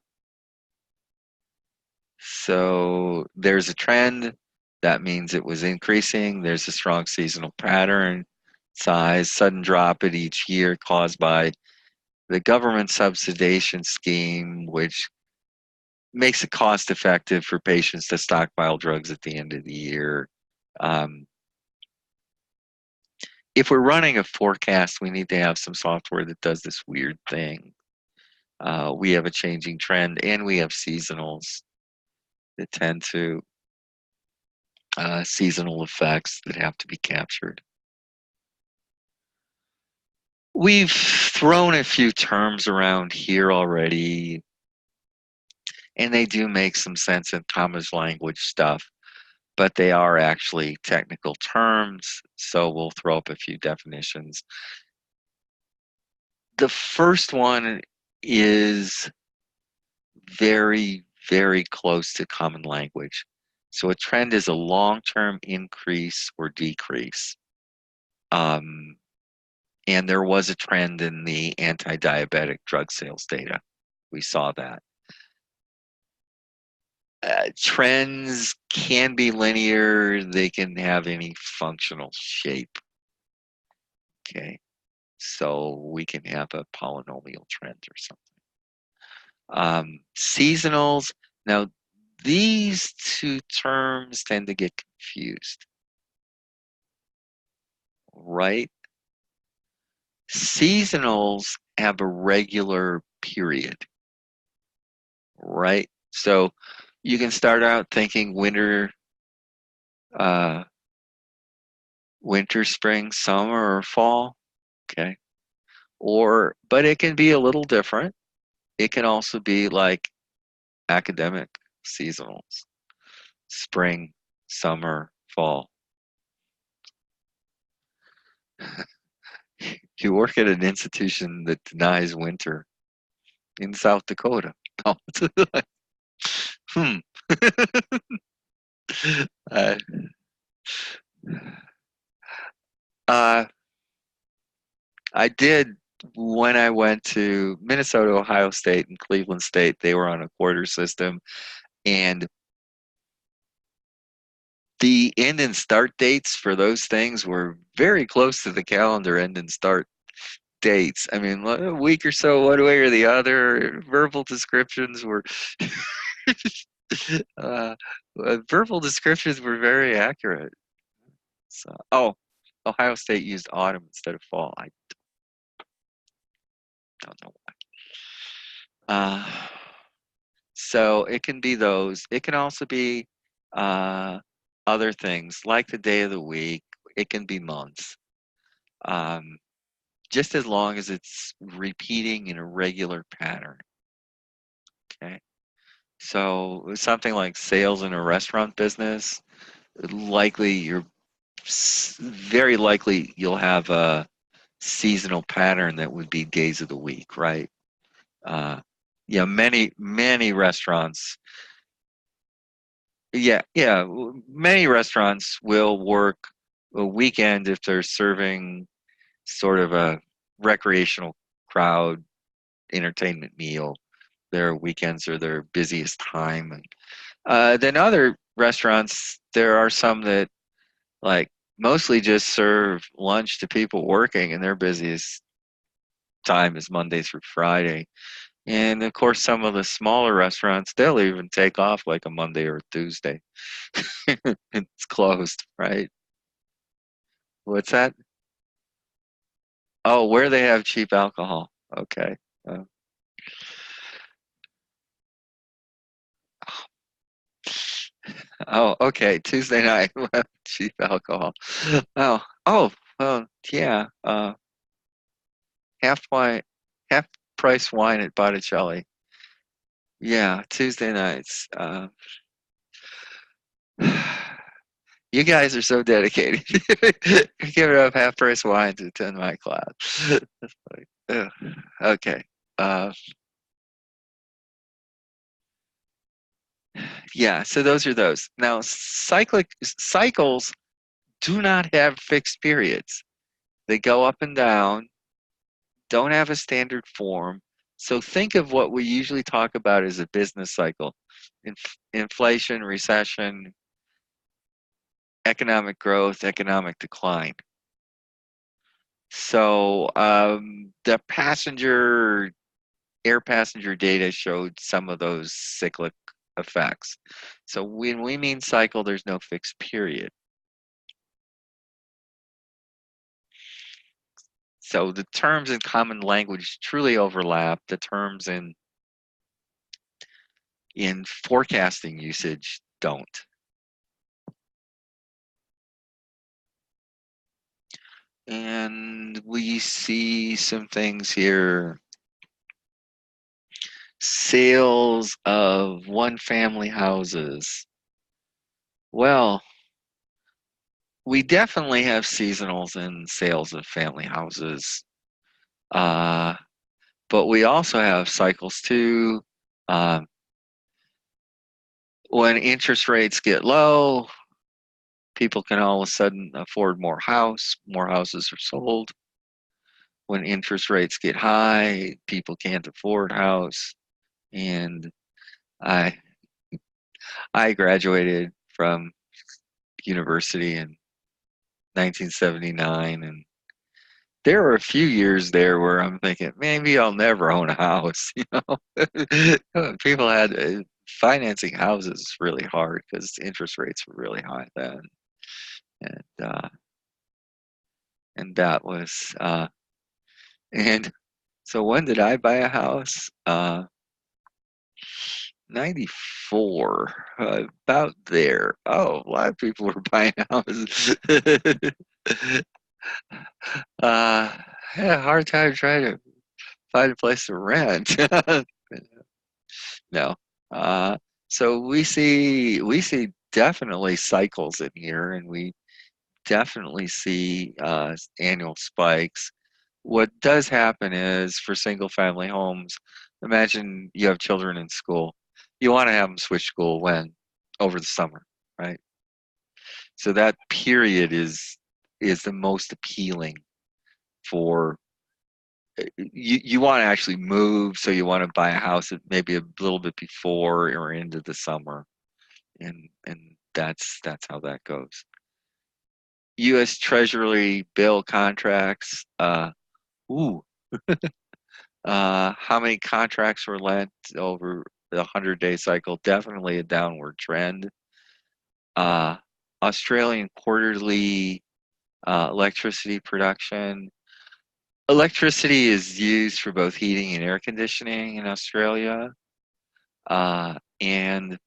So there's a trend. That means it was increasing. There's a strong seasonal pattern. Size, sudden drop at each year caused by the government subsidization scheme, which makes it cost effective for patients to stockpile drugs at the end of the year. Um, if we're running a forecast, we need to have some software that does this weird thing. We have a changing trend, and we have seasonals that tend to seasonal effects that have to be captured. We've thrown a few terms around here already, and they do make some sense in common language stuff, but they are actually technical terms, so we'll throw up a few definitions. The first one is very, very close to common language. So a trend is a long-term increase or decrease. And there was a trend in the anti-diabetic drug sales data. We saw that. Trends can be linear. They can have any functional shape. Okay. So we can have a polynomial trend or something. Seasonals. Now, these two terms tend to get confused, right? Seasonals have a regular period, right? So you can start out thinking winter, spring, summer, or fall. Okay. But it can be a little different. It can also be like academic seasonals, spring, summer, fall. You work at an institution that denies winter in South Dakota. Hmm. uh, uh, I did when I went to Minnesota, Ohio State, and Cleveland State. They were on a quarter system, and the end and start dates for those things were very close to the calendar end and start dates. I mean, a week or so one way or the other. Verbal descriptions were uh, verbal descriptions were very accurate. So, oh, Ohio State used autumn instead of fall. I don't know why. So it can be those. It can also be uh, other things like the day of the week. It can be months. Um, just as long as it's repeating in a regular pattern. Okay. So something like sales in a restaurant business, likely you're very likely you'll have a seasonal pattern that would be days of the week, right? Uh, yeah, many restaurants. Yeah, many restaurants will work a weekend if they're serving sort of a recreational crowd entertainment meal. Their weekends are their busiest time, and then other restaurants, there are some that like mostly just serve lunch to people working, and their busiest time is Monday through Friday. And of course, some of the smaller restaurants, they'll even take off like a Monday or a Tuesday. It's closed, right? What's that? Oh, where they have cheap alcohol. Okay. Uh, oh, okay. Tuesday night, we'll have cheap alcohol. Oh, well, yeah. Half wine, half price wine at Botticelli. Yeah, Tuesday nights. You guys are so dedicated. You're giving up half price wine to attend my class. That's funny. Ugh. Okay. Uh, yeah, so those are those. Now, cycles do not have fixed periods. They go up and down, don't have a standard form. So think of what we usually talk about as a business cycle. Inflation, recession, economic growth, economic decline. So the air passenger data showed some of those cyclic effects. So when we mean cycle, there's no fixed period. So the terms in common language truly overlap. The terms in forecasting usage don't. And we see some things here. Sales of one family houses. Well, we definitely have seasonals in sales of family houses. Uh, but we also have cycles too. Um, when interest rates get low, people can all of a sudden afford more houses are sold. When interest rates get high, people can't afford house. And I I graduated from university in 1979, and there were a few years there where I'm thinking maybe I'll never own a house. People had financing houses really hard because interest rates were really high then, and that was and so when did I buy a house? 94, about there. Oh, a lot of people were buying houses. I had a hard time trying to find a place to rent. No. Uh, so we see definitely cycles in here, and we definitely see annual spikes. What does happen is for single family homes, imagine you have children in school. You want to have them switch school when? Over the summer, right? So that period is the most appealing for you want to actually move, so you want to buy a house maybe a little bit before or into the summer, and that's how that goes. U.S. Treasury bill contracts. Ooh, how many contracts were lent over the 100-day cycle, definitely a downward trend. Australian quarterly electricity production. Electricity is used for both heating and air conditioning in Australia. And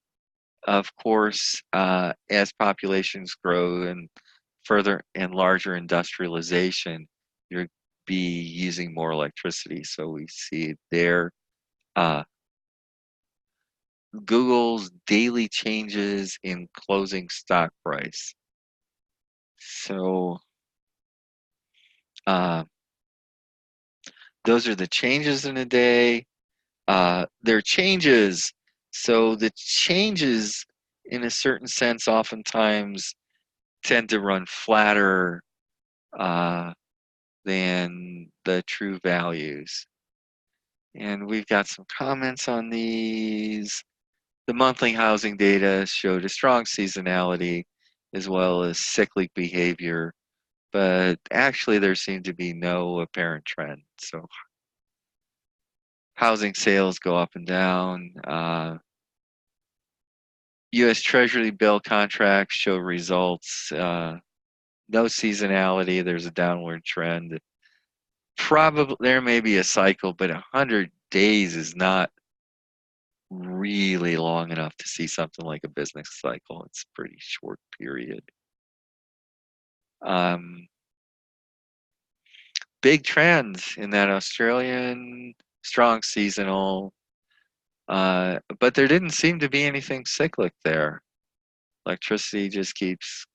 of course, as populations grow and further and larger industrialization, you'll be using more electricity. So we see there Google's daily changes in closing stock price. So those are the changes in a day. They're changes. So the changes, in a certain sense, oftentimes tend to run flatter than the true values. And we've got some comments on these. The monthly housing data showed a strong seasonality as well as cyclic behavior, but actually there seemed to be no apparent trend. So housing sales go up and down. U.S. Treasury bill contracts show results. No seasonality. There's a downward trend. Probably there may be a cycle, but 100 days is not really long enough to see something like a business cycle. It's a pretty short period. Big trends in that Australian strong seasonal, but there didn't seem to be anything cyclic there. Electricity just keeps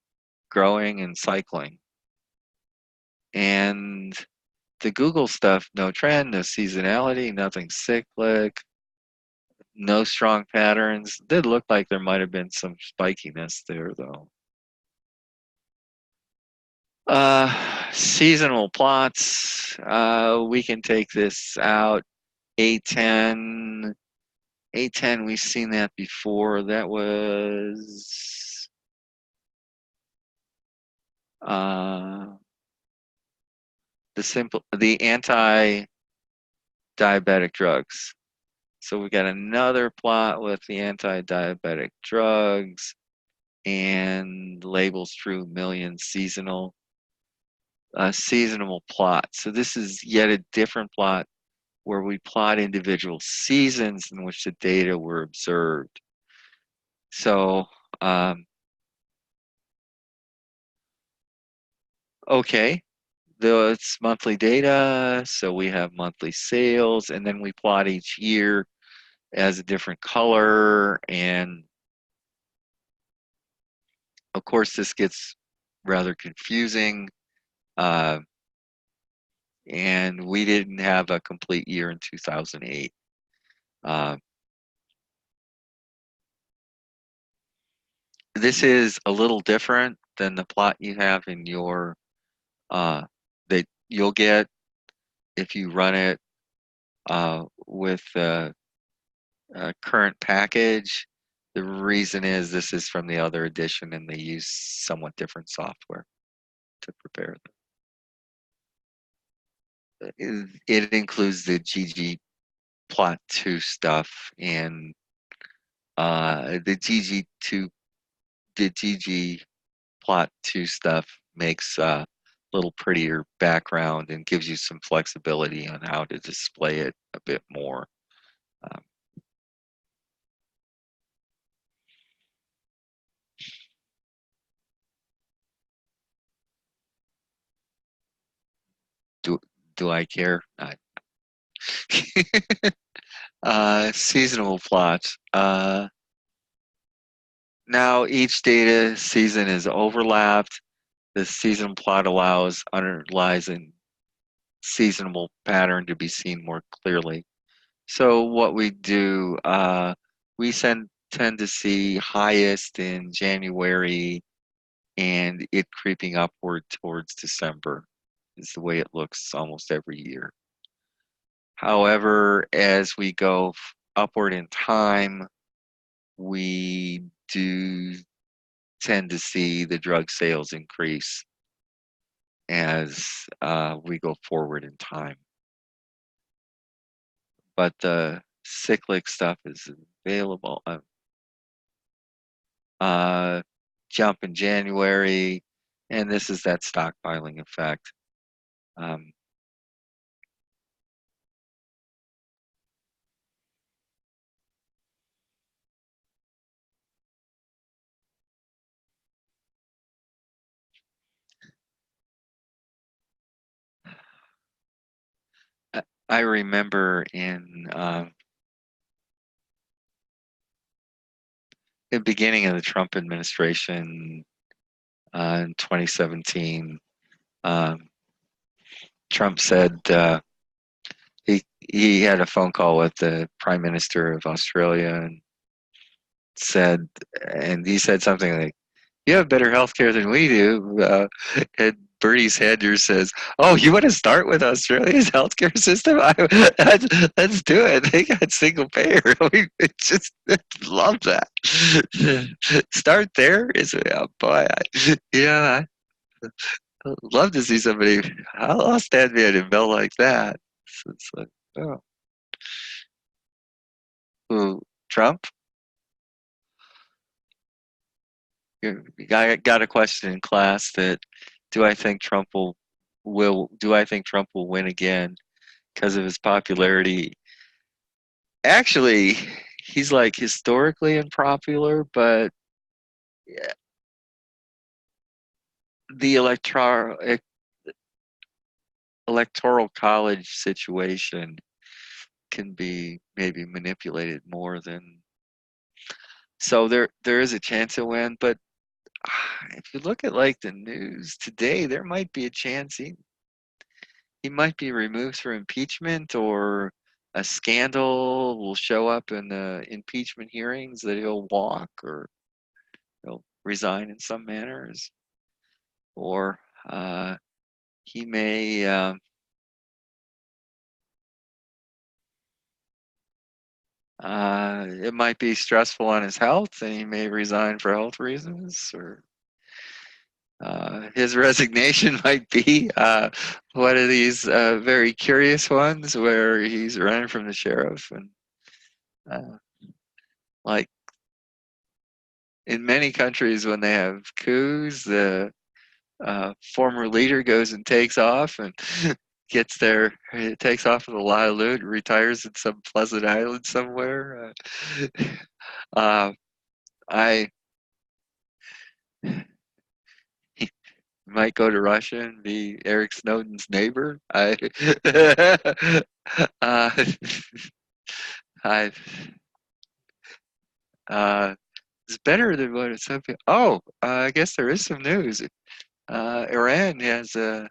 growing and cycling. And the Google stuff, no trend, no seasonality, nothing cyclic, no strong patterns. It did look like there might have been some spikiness there, though. Seasonal plots. We can take this out. A10. A10, we've seen that before. That was the anti-diabetic drugs. So we got another plot with the anti-diabetic drugs and labels through million seasonal plot. So this is yet a different plot where we plot individual seasons in which the data were observed. So, okay, it's monthly data, so we have monthly sales, and then we plot each year as a different color, and of course this gets rather confusing, and we didn't have a complete year in 2008. This is a little different than the plot you have in your that you'll get if you run it with the current package. The reason is this is from the other edition and they use somewhat different software to prepare them. It includes the GG plot 2 stuff and the GG plot 2 stuff makes a little prettier background and gives you some flexibility on how to display it a bit more. Do I care? Seasonal plots. Now each data season is overlapped. The season plot underlies a seasonal pattern to be seen more clearly. So what we do, we tend to see highest in January and it creeping upward towards December is the way it looks almost every year. However, as we go upward in time, we do tend to see the drug sales increase as we go forward in time. But the cyclic stuff is available. Uh, jump in January, and this is that stockpiling effect. Um, I remember in the beginning of the Trump administration in 2017, um, Trump said he had a phone call with the Prime Minister of Australia and said, and he said something like, "You have better healthcare than we do." And Bernie Sanders says, "Oh, you want to start with Australia's healthcare system? Let's do it. They got single payer. We just love that. Start there. Oh boy, yeah, I'd love to see somebody. I'll stand behind a bill like that." So it's like, oh, who, Trump? I got a question in class that do I think Trump do I think Trump will win again because of his popularity? Actually, he's like historically unpopular, but the electoral college situation can be maybe manipulated more than so there is a chance to win, but if you look at like the news today, there might be a chance he might be removed for impeachment or a scandal will show up in the impeachment hearings that he'll walk or he'll resign in some manners or he may it might be stressful on his health and he may resign for health reasons or his resignation might be one of these very curious ones where he's running from the sheriff and uh, like in many countries when they have coups, the former leader goes and takes off and gets there, takes off with a lot of loot, retires in some pleasant island somewhere. Uh, I he might go to Russia and be Eric Snowden's neighbor. Uh, I, it's better than what it's something. Oh, I guess there is some news. Iran has a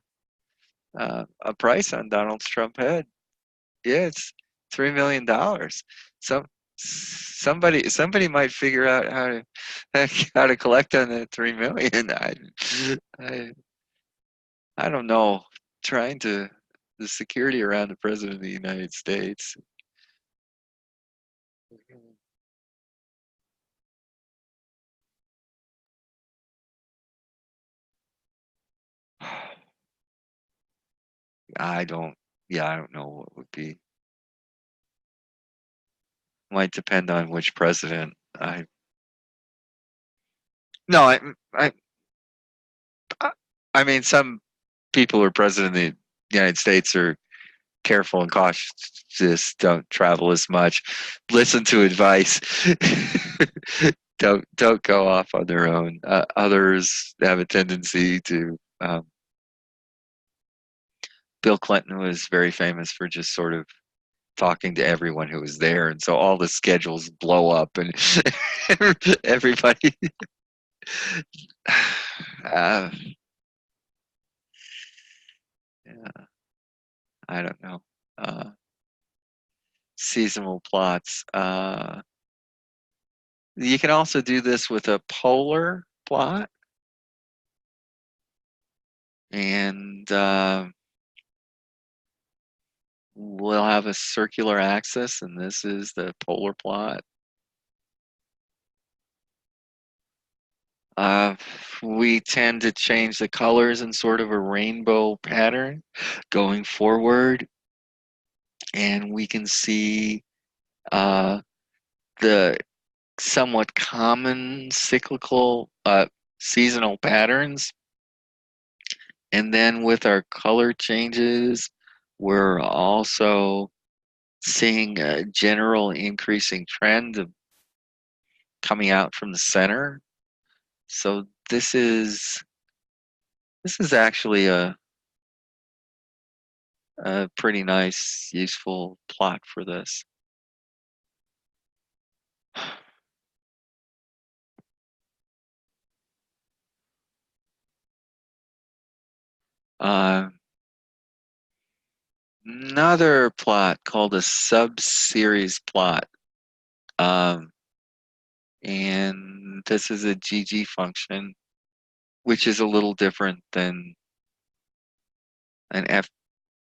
price on Donald Trump's head. Yeah, it's $3 million. So somebody might figure out how to how to collect on that 3 million. I I don't know. Trying to the security around the president of the United States. I don't. Yeah, I don't know what would be. Might depend on which president. I no. I I mean, some people who are president of the United States are careful and cautious, don't travel as much, listen to advice, don't go off on their own. Others have a tendency to. Bill Clinton was very famous for just sort of talking to everyone who was there, and so all the schedules blow up, and everybody. Uh, yeah, I don't know. Seasonal plots. You can also do this with a polar plot, and we'll have a circular axis, and this is the polar plot. Uh, we tend to change the colors in sort of a rainbow pattern going forward, and we can see the somewhat common cyclical seasonal patterns. And then with our color changes, we're also seeing a general increasing trend of coming out from the center. So this is actually a pretty nice, useful plot for this. Uh, Another plot called a sub-series plot. And this is a GG function, which is a little different than an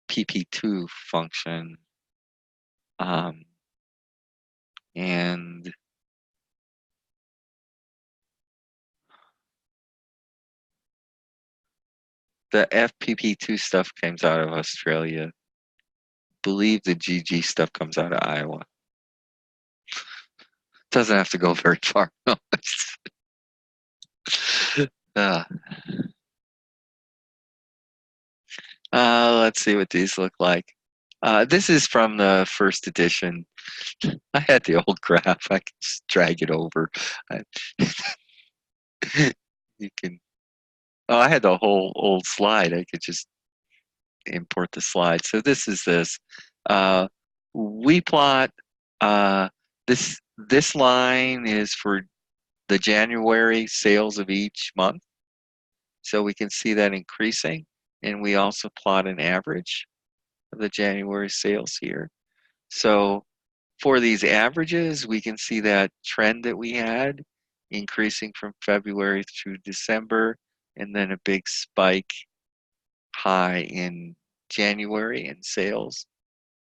FPP2 function. And the FPP2 stuff comes out of Australia. I believe the GG stuff comes out of Iowa. Doesn't have to go very far. uh, let's see what these look like. This is from the first edition. I had the old graph. I can just drag it over. You can. Oh, I had the whole old slide. I could just import the slide. So this is this. We plot this line is for the January sales of each month. So we can see that increasing. And we also plot an average of the January sales here. So for these averages, we can see that trend that we had increasing from February through December, and then a big spike high in January in sales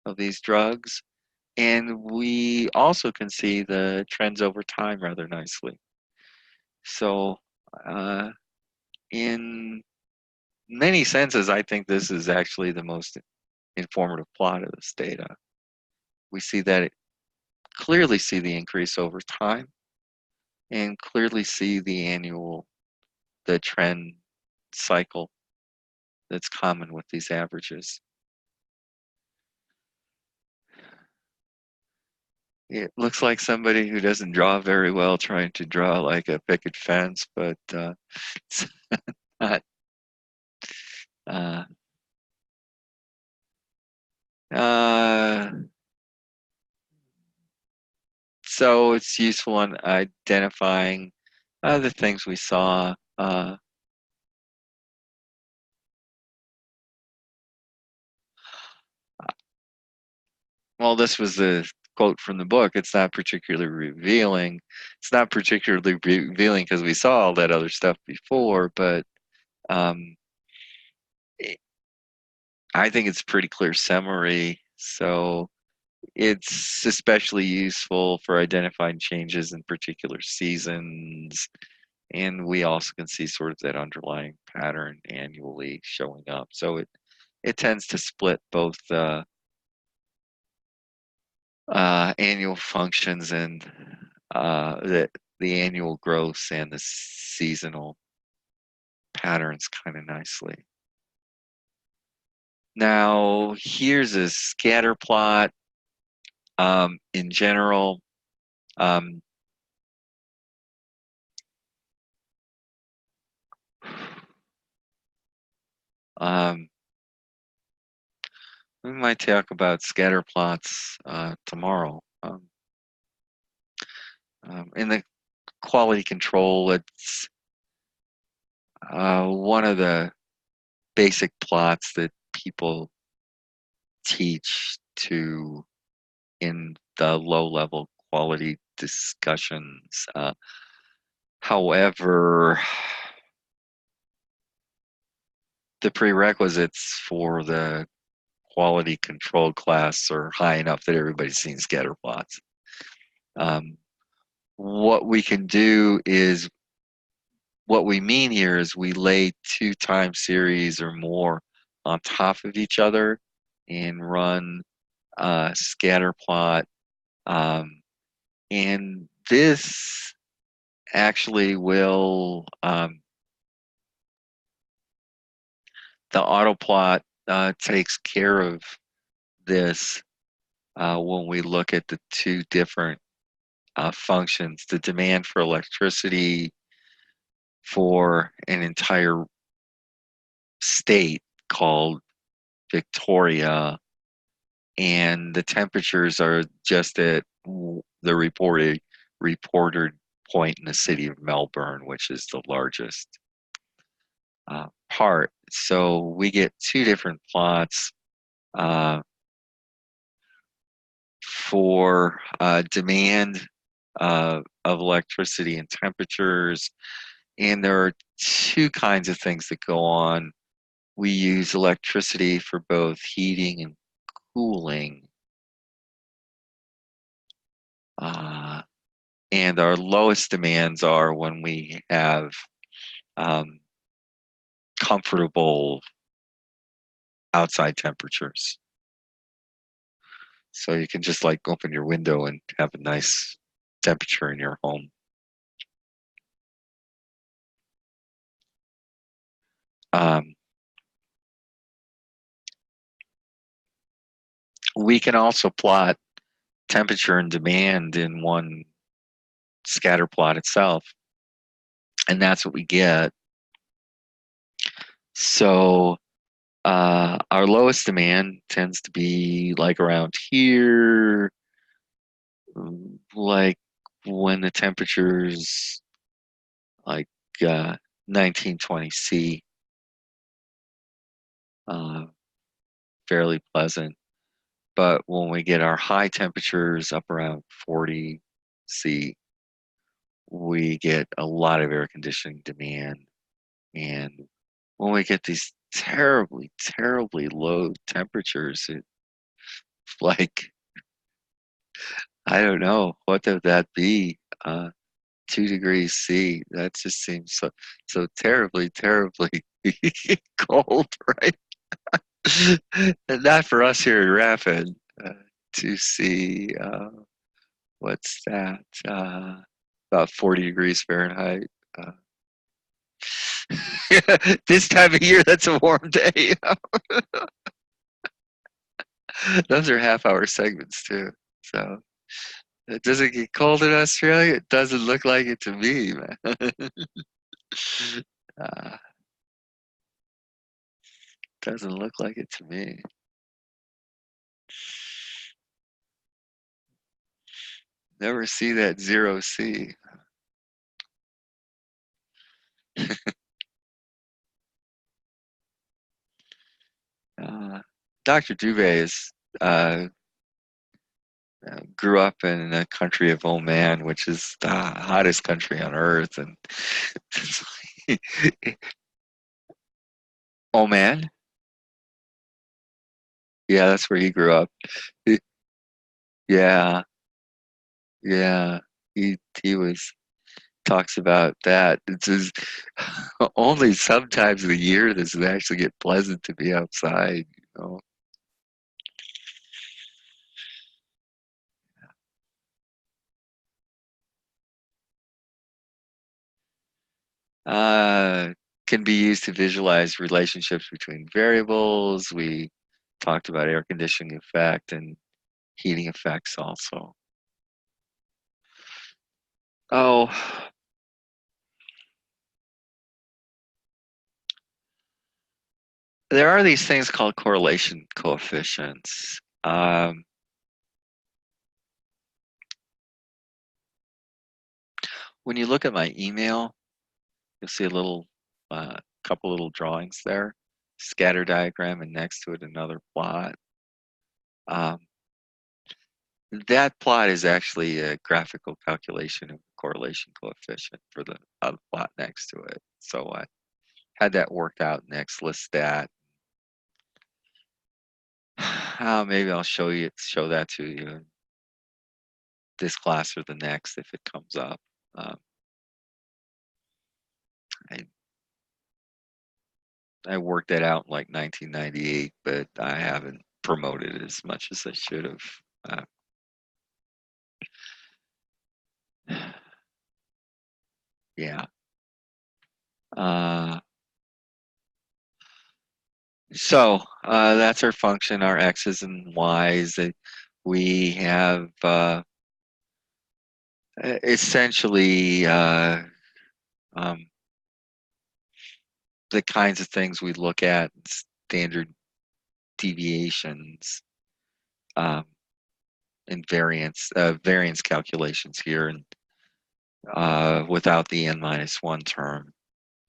of these drugs. And we also can see the trends over time rather nicely. So in many senses, I think this is actually the most informative plot of this data. We see that it clearly see the increase over time and clearly see the trend cycle that's common with these averages. It looks like somebody who doesn't draw very well trying to draw like a picket fence, but it's not. Uh, uh, so it's useful in identifying the things we saw. Well, this was the quote from the book. It's not particularly revealing. It's not particularly revealing because we saw all that other stuff before, but I think it's a pretty clear summary. So it's especially useful for identifying changes in particular seasons. And we also can see sort of that underlying pattern annually showing up. So it tends to split both annual functions and the annual growths and the seasonal patterns kind of nicely. Now, here's a scatter plot. In general, we might talk about scatter plots tomorrow. In the quality control, it's one of the basic plots that people teach to in the low-level quality discussions. However, the prerequisites for the quality control class are high enough that everybody's seen scatter plots. What we can do is, what we mean here is we lay two time series or more on top of each other and run a scatter plot And this actually will, the auto plot takes care of this when we look at the two different functions, the demand for electricity for an entire state called Victoria, and the temperatures are just at the reported point in the city of Melbourne, which is the largest part. So we get two different plots for demand of electricity and temperatures. And there are two kinds of things that go on. We use electricity for both heating and cooling. And our lowest demands are when we have comfortable outside temperatures. So you can just like open your window and have a nice temperature in your home. We can also plot temperature and demand in one scatter plot itself, and that's what we get. So our lowest demand tends to be like around here, like when the temperature's like 1920 C, fairly pleasant. But when we get our high temperatures up around 40 C, we get a lot of air conditioning demand. And when we get these terribly, terribly low temperatures, it's like, I don't know, what would that be? 2 degrees C. That just seems so terribly, terribly cold, right? And not for us here in Rapid. 2C, what's that? About 40 degrees Fahrenheit. Uh, this time of year, that's a warm day. Those are half-hour segments too. So it doesn't get cold in Australia. It doesn't look like it to me, man. Doesn't look like it to me. Never see that 0C. Dr. Dubé is grew up in the country of Oman, which is the hottest country on earth, and Oman. Yeah, that's where he grew up. Yeah, yeah. He was talks about that. It's just only sometimes of the year does it actually get pleasant to be outside, you know. Uh, can be used to visualize relationships between variables. We talked about air conditioning effect and heating effects also. Oh, there are these things called correlation coefficients. When you look at my email, you'll see a little, couple little drawings there, scatter diagram, and next to it another plot. Um, that plot is actually a graphical calculation of the correlation coefficient for the other plot next to it. So I had that worked out in XListStat. Maybe I'll show that to you in this class or the next if it comes up. Um, I I worked that out in like 1998, but I haven't promoted it as much as I should have. Yeah. Uh, so that's our function, our x's and y's. That we have essentially um, the kinds of things we look at, standard deviations, um, and variance calculations here, and without the n-1 term.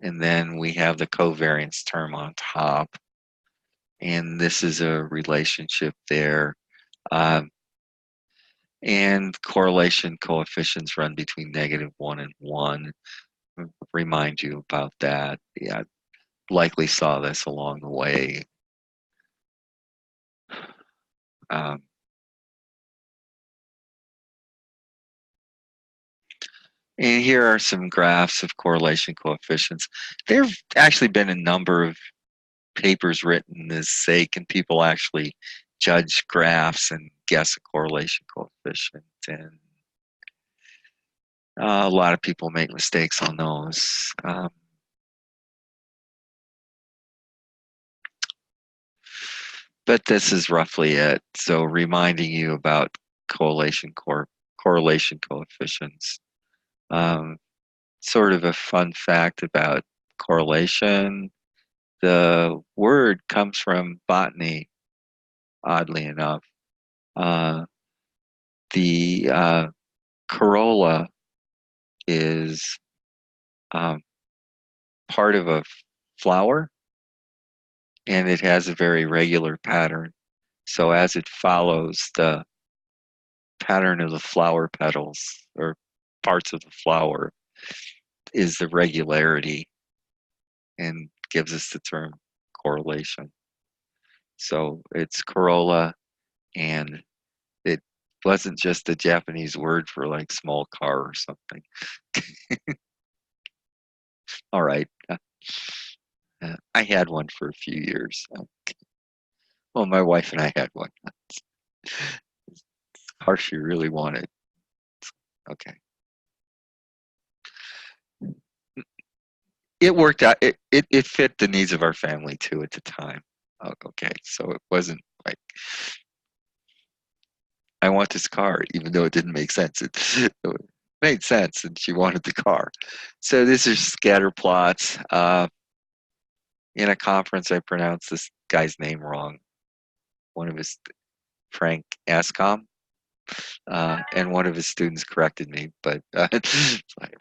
And then we have the covariance term on top. And this is a relationship there. Um, and correlation coefficients run between -1 and 1. Remind you about that. Yeah, likely saw this along the way. Um, and here are some graphs of correlation coefficients. There have actually been a number of papers written that say, can people actually judge graphs and guess a correlation coefficient? And a lot of people make mistakes on those. But this is roughly it. So reminding you about correlation coefficients. Um, sort of a fun fact about correlation. The word comes from botany, oddly enough. Uh, the corolla is um, part of a flower, and it has a very regular pattern. So as it follows the pattern of the flower petals or parts of the flower is the regularity, and gives us the term correlation. So it's corolla, and it wasn't just a Japanese word for like small car or something. All right. I had one for a few years. Well, my wife and I had one. Car she really wanted. Okay. It worked out. It fit the needs of our family too at the time. Okay. So it wasn't like, I want this car, even though it didn't make sense. It made sense, and she wanted the car. So these are scatter plots. In a conference, I pronounced this guy's name wrong. One of his, Frank Ascom, and one of his students corrected me. But it's like,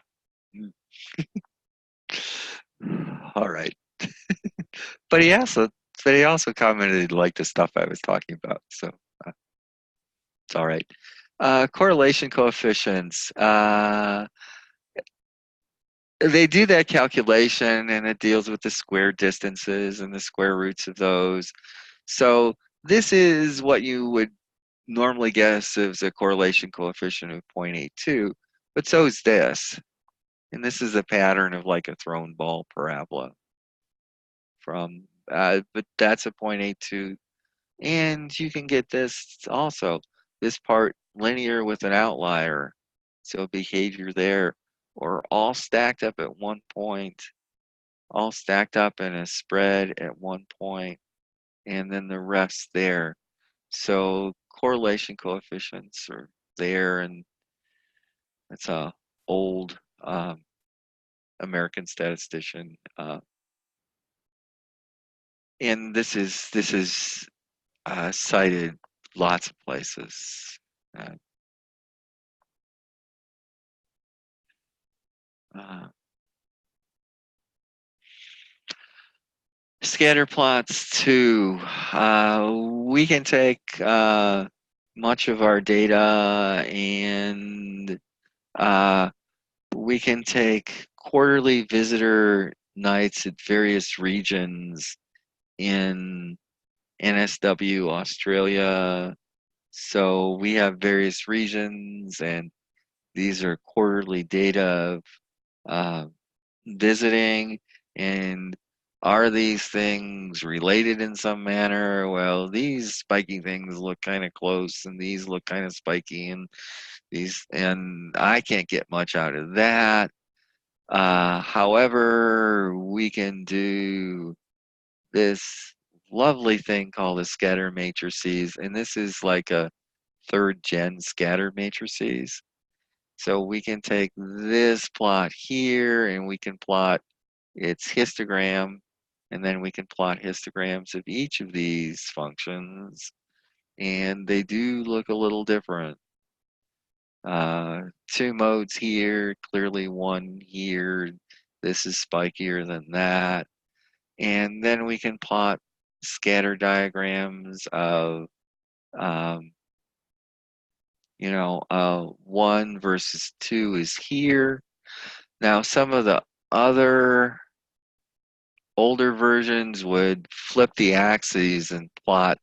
all right. But he also commented he liked the stuff I was talking about. So it's all right. Correlation coefficients. They do that calculation, and it deals with the square distances and the square roots of those. So this is what you would normally guess is a correlation coefficient of 0.82, but so is this. And this is a pattern of like a thrown ball parabola but that's a 0.82. And you can get this also, this part linear with an outlier. So behavior there, or all stacked up at one point, all stacked up in a spread at one point, and then the rest there. So correlation coefficients are there, and it's a old American statistician. And this is cited lots of places. Uh, uh, Scatter plots too. We can take much of our data, and we can take quarterly visitor nights at various regions in NSW Australia. So we have various regions, and these are quarterly data of visiting. And are these things related in some manner? Well, these spiky things look kind of close, and these look kind of spiky, and I can't get much out of that. However, we can do this lovely thing called a scatter matrices, and this is like a third gen scatter matrices. So we can take this plot here and we can plot its histogram, and then we can plot histograms of each of these functions, and they do look a little different. Two modes here, clearly one here. This is spikier than that. And then we can plot scatter diagrams of, um, 1 versus 2 is here. Now, some of the other older versions would flip the axes and plot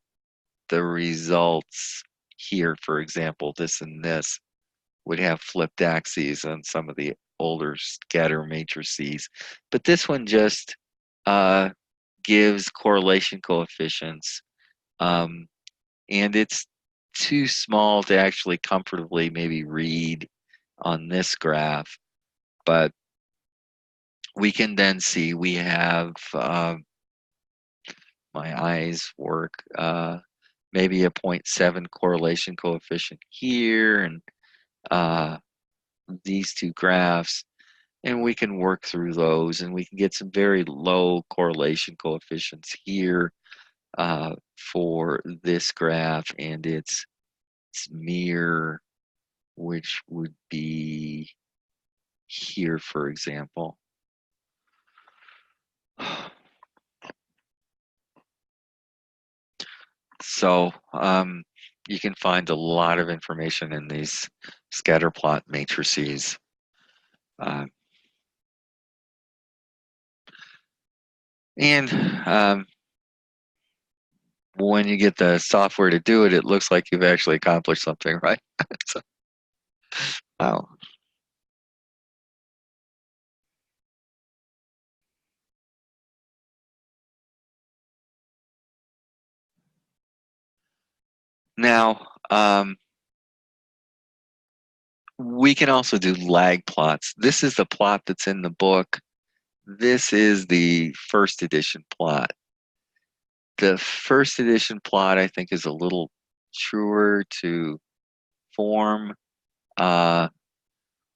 the results here. For example, this and this would have flipped axes on some of the older scatter matrices. But this one just gives correlation coefficients. And it's too small to actually comfortably maybe read on this graph. But we can then see we have, my eyes work, maybe a 0.7 correlation coefficient here, and these two graphs, and we can work through those, and we can get some very low correlation coefficients here for this graph and its mirror, which would be here, for example. So you can find a lot of information in these scatter plot matrices. And when you get the software to do it, it looks like you've actually accomplished something, right? So, wow. Now, we can also do lag plots. This is the plot that's in the book. This is the first edition plot. The first edition plot, I think, is a little truer to form.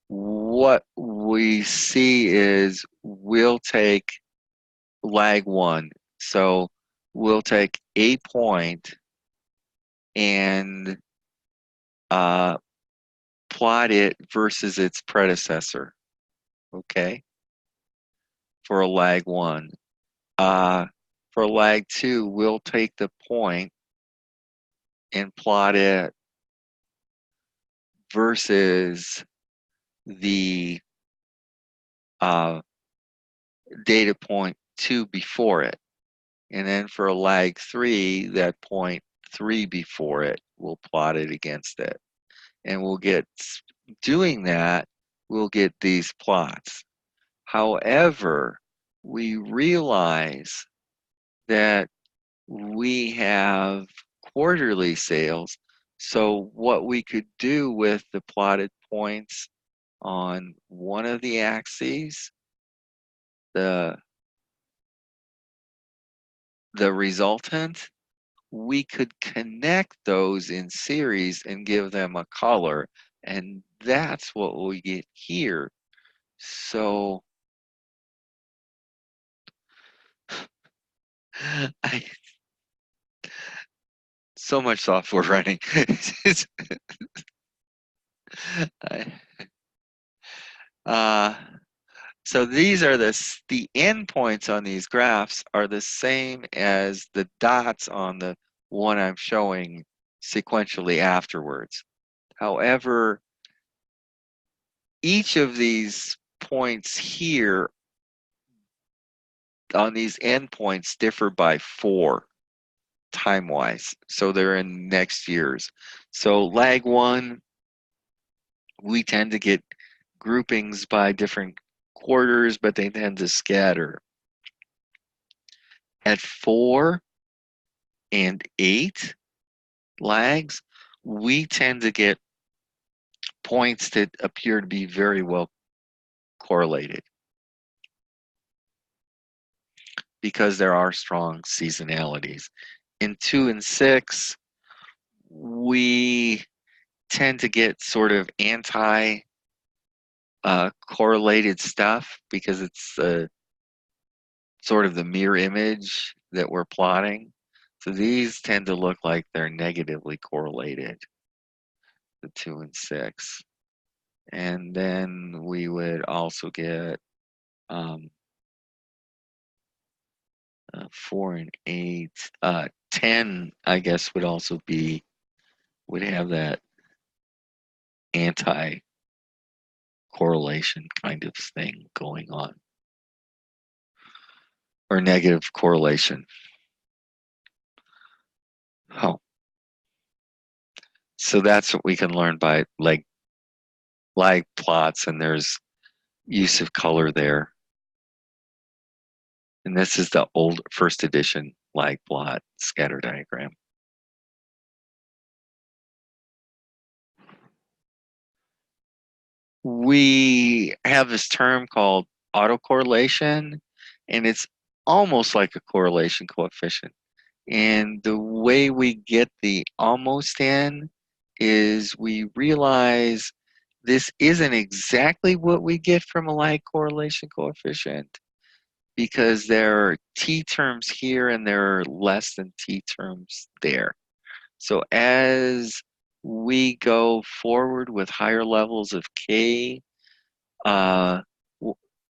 What we see is we'll take lag 1. So we'll take a point and plot it versus its predecessor, okay, for a lag 1. For lag 2, we'll take the point and plot it versus the data point 2 before it. And then for a lag 3, that point 3 before it, we'll plot it against it. And we'll get, doing that, we'll get these plots. However, we realize that we have quarterly sales. So what we could do with the plotted points on one of the axes, the resultant, we could connect those in series and give them a color, and that's what we get here. So so much software running. So these are the endpoints on these graphs are the same as the dots on the one I'm showing sequentially afterwards. However, each of these points here on these endpoints differ by 4 time-wise. So they're in next years. So lag 1, we tend to get groupings by different quarters, but they tend to scatter. At 4 and 8 lags, we tend to get points that appear to be very well correlated. because there are strong seasonalities. In 2 and 6, we tend to get sort of anti correlated stuff because it's sort of the mirror image that we're plotting. So these tend to look like they're negatively correlated, the 2 and 6. And then we would also get 4 and 8. 10, I guess, would have that anti correlation kind of thing going on, or negative correlation. Oh, so that's what we can learn by lag plots, and there's use of color there. And this is the old first edition lag plot scatter diagram. We have this term called autocorrelation, and it's almost like a correlation coefficient. And the way we get the almost in is we realize this isn't exactly what we get from a lag correlation coefficient, because there are t terms here and there are less than t terms there. So as we go forward with higher levels of k,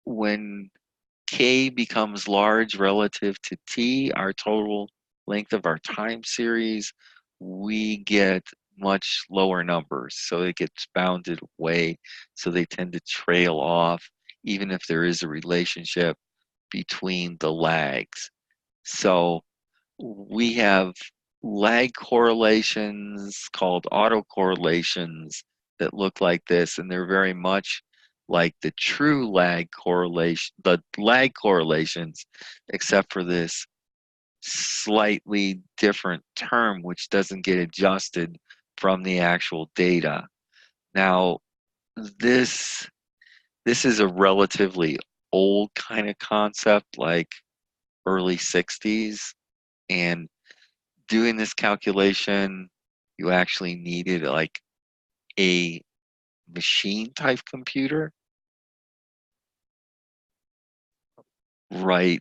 when k becomes large relative to t, our total length of our time series, we get much lower numbers. So it gets bounded away. So they tend to trail off, even if there is a relationship between the lags. So we have lag correlations called autocorrelations that look like this, and they're very much like the true lag correlation, the lag correlations, except for this slightly different term which doesn't get adjusted from the actual data. Now, this is a relatively old kind of concept, like early 60s, and doing this calculation, you actually needed like a machine type computer. Right.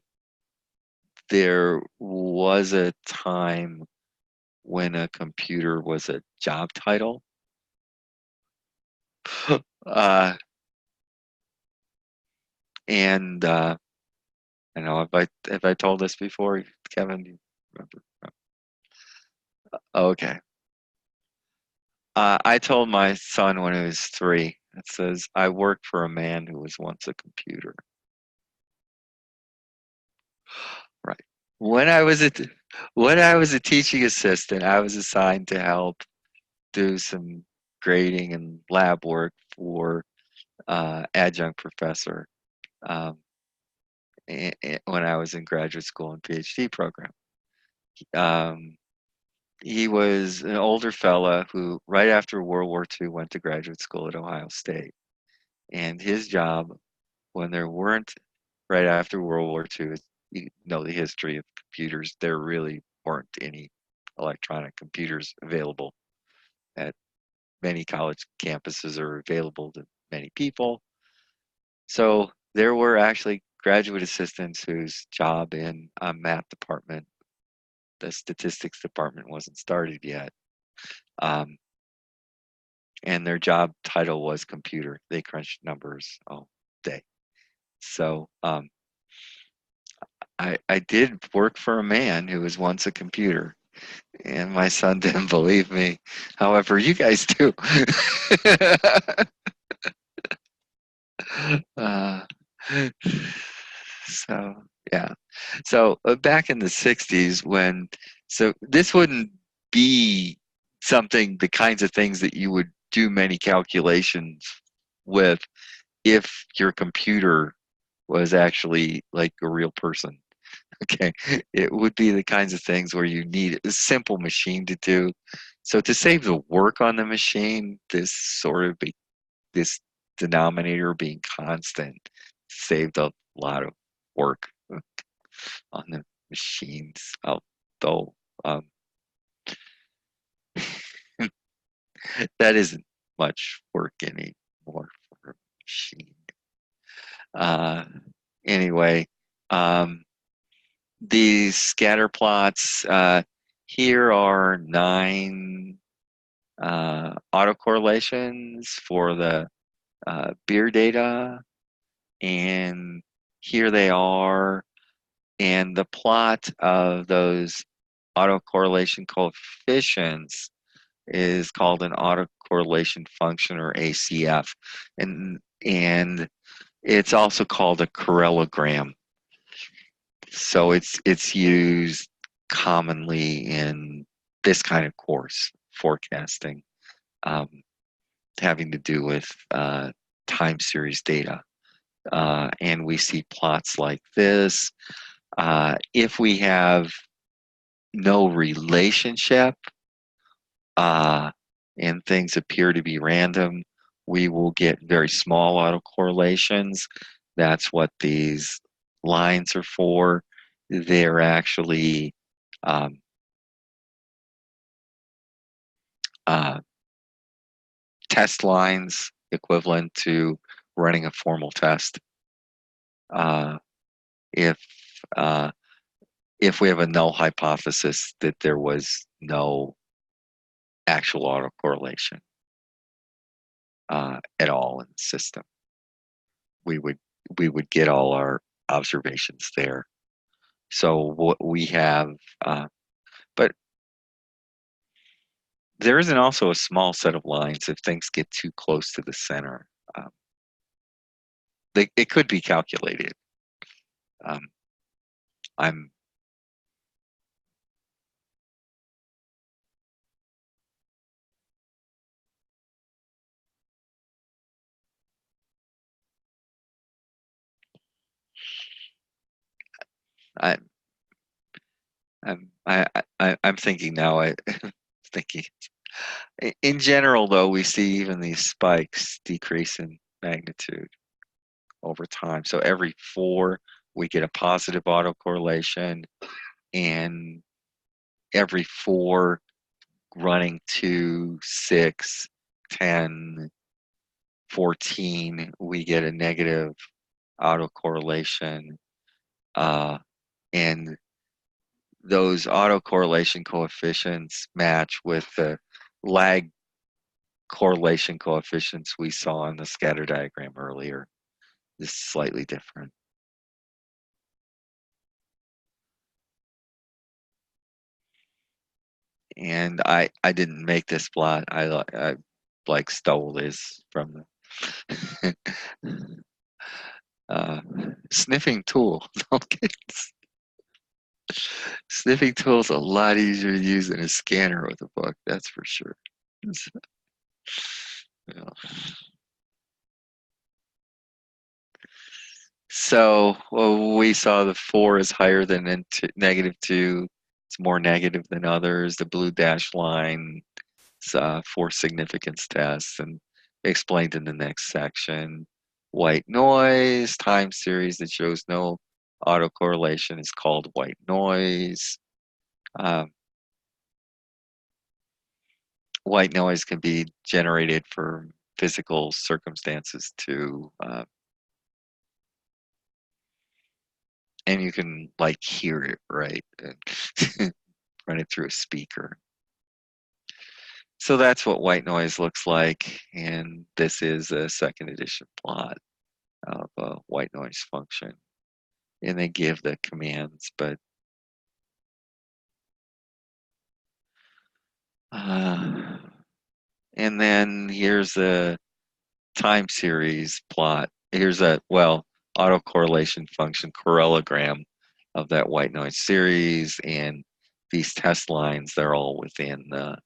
There was a time when a computer was a job title. uh, and I know, have I told this before, Kevin? Do you remember? Okay. I told my son when he was 3. It says, "I worked for a man who was once a computer." Right. When I was a when I was a teaching assistant, I was assigned to help do some grading and lab work for adjunct professor um, when I was in graduate school and PhD program. Um, he was an older fella who, right after World War II, went to graduate school at Ohio State. And his job, when there weren't, right after World War II, you know the history of computers, there really weren't any electronic computers available at many college campuses or available to many people. So there were actually graduate assistants whose job in a math department, the statistics department, wasn't started yet. And their job title was computer. They crunched numbers all day. So I did work for a man who was once a computer, and my son didn't believe me. However, you guys do. uh, so yeah. So back in the 60s, so this wouldn't be something, the kinds of things that you would do many calculations with if your computer was actually like a real person. Okay, it would be the kinds of things where you need a simple machine to do. So to save the work on the machine, this denominator being constant saved a lot of work. on the machines, although that isn't much work anymore for a machine. Uh, anyway, um, these scatter plots, here are 9 autocorrelations for the beer data, and here they are. And the plot of those autocorrelation coefficients is called an autocorrelation function, or ACF, and it's also called a parallelogram. So it's used commonly in this kind of course, forecasting, um, having to do with time series data. And we see plots like this. If we have no relationship and things appear to be random, we will get very small autocorrelations. That's what these lines are for. They're actually um, test lines equivalent to running a formal test. Uh, if uh, if we have a null hypothesis that there was no actual autocorrelation at all in the system, we would get all our observations there. So what we have, but there isn't also a small set of lines if things get too close to the center. Um, it could be calculated. Um, I'm I, I'm thinking now. Thinking in general, though, we see even these spikes decrease in magnitude over time. So every 4, we get a positive autocorrelation, and every 4 running 2, 6, 10, 14, we get a negative autocorrelation. And those autocorrelation coefficients match with the lag correlation coefficients we saw in the scatter diagram earlier. This is slightly different. And I didn't make this plot. I like stole this from the sniffing tool. Okay. Sniffing tool is a lot easier to use than a scanner with a book, that's for sure. Yeah. So well, we saw the 4 is higher than -2. It's more negative than others. The blue dashed line is for significance tests, and explained in the next section. White noise, time series that shows no autocorrelation is called white noise. Um, white noise can be generated for physical circumstances too. And you can like hear it, right? Run it through a speaker. So that's what white noise looks like, and this is a second edition plot of a white noise function. And they give the commands, but and then here's the time series plot. Here's a, well, autocorrelation function parallelogram of that white noise series, and these test lines, they're all within the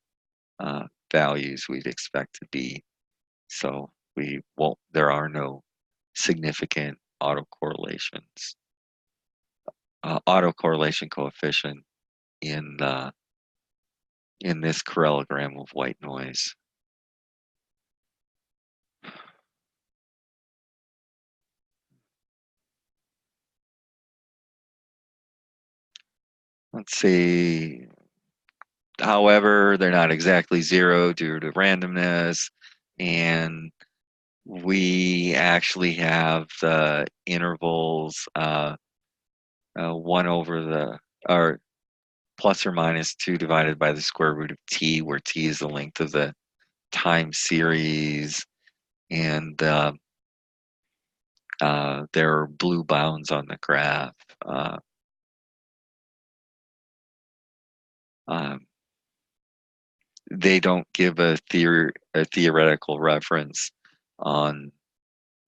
values we'd expect to be. So there are no significant autocorrelations, autocorrelation coefficient in this parallelogram of white noise. Let's see. However, they're not exactly zero due to randomness, and we actually have the intervals 1 over the, or plus or minus 2 divided by the square root of t, where t is the length of the time series, and there are blue bounds on the graph. Um, they don't give a theoretical reference on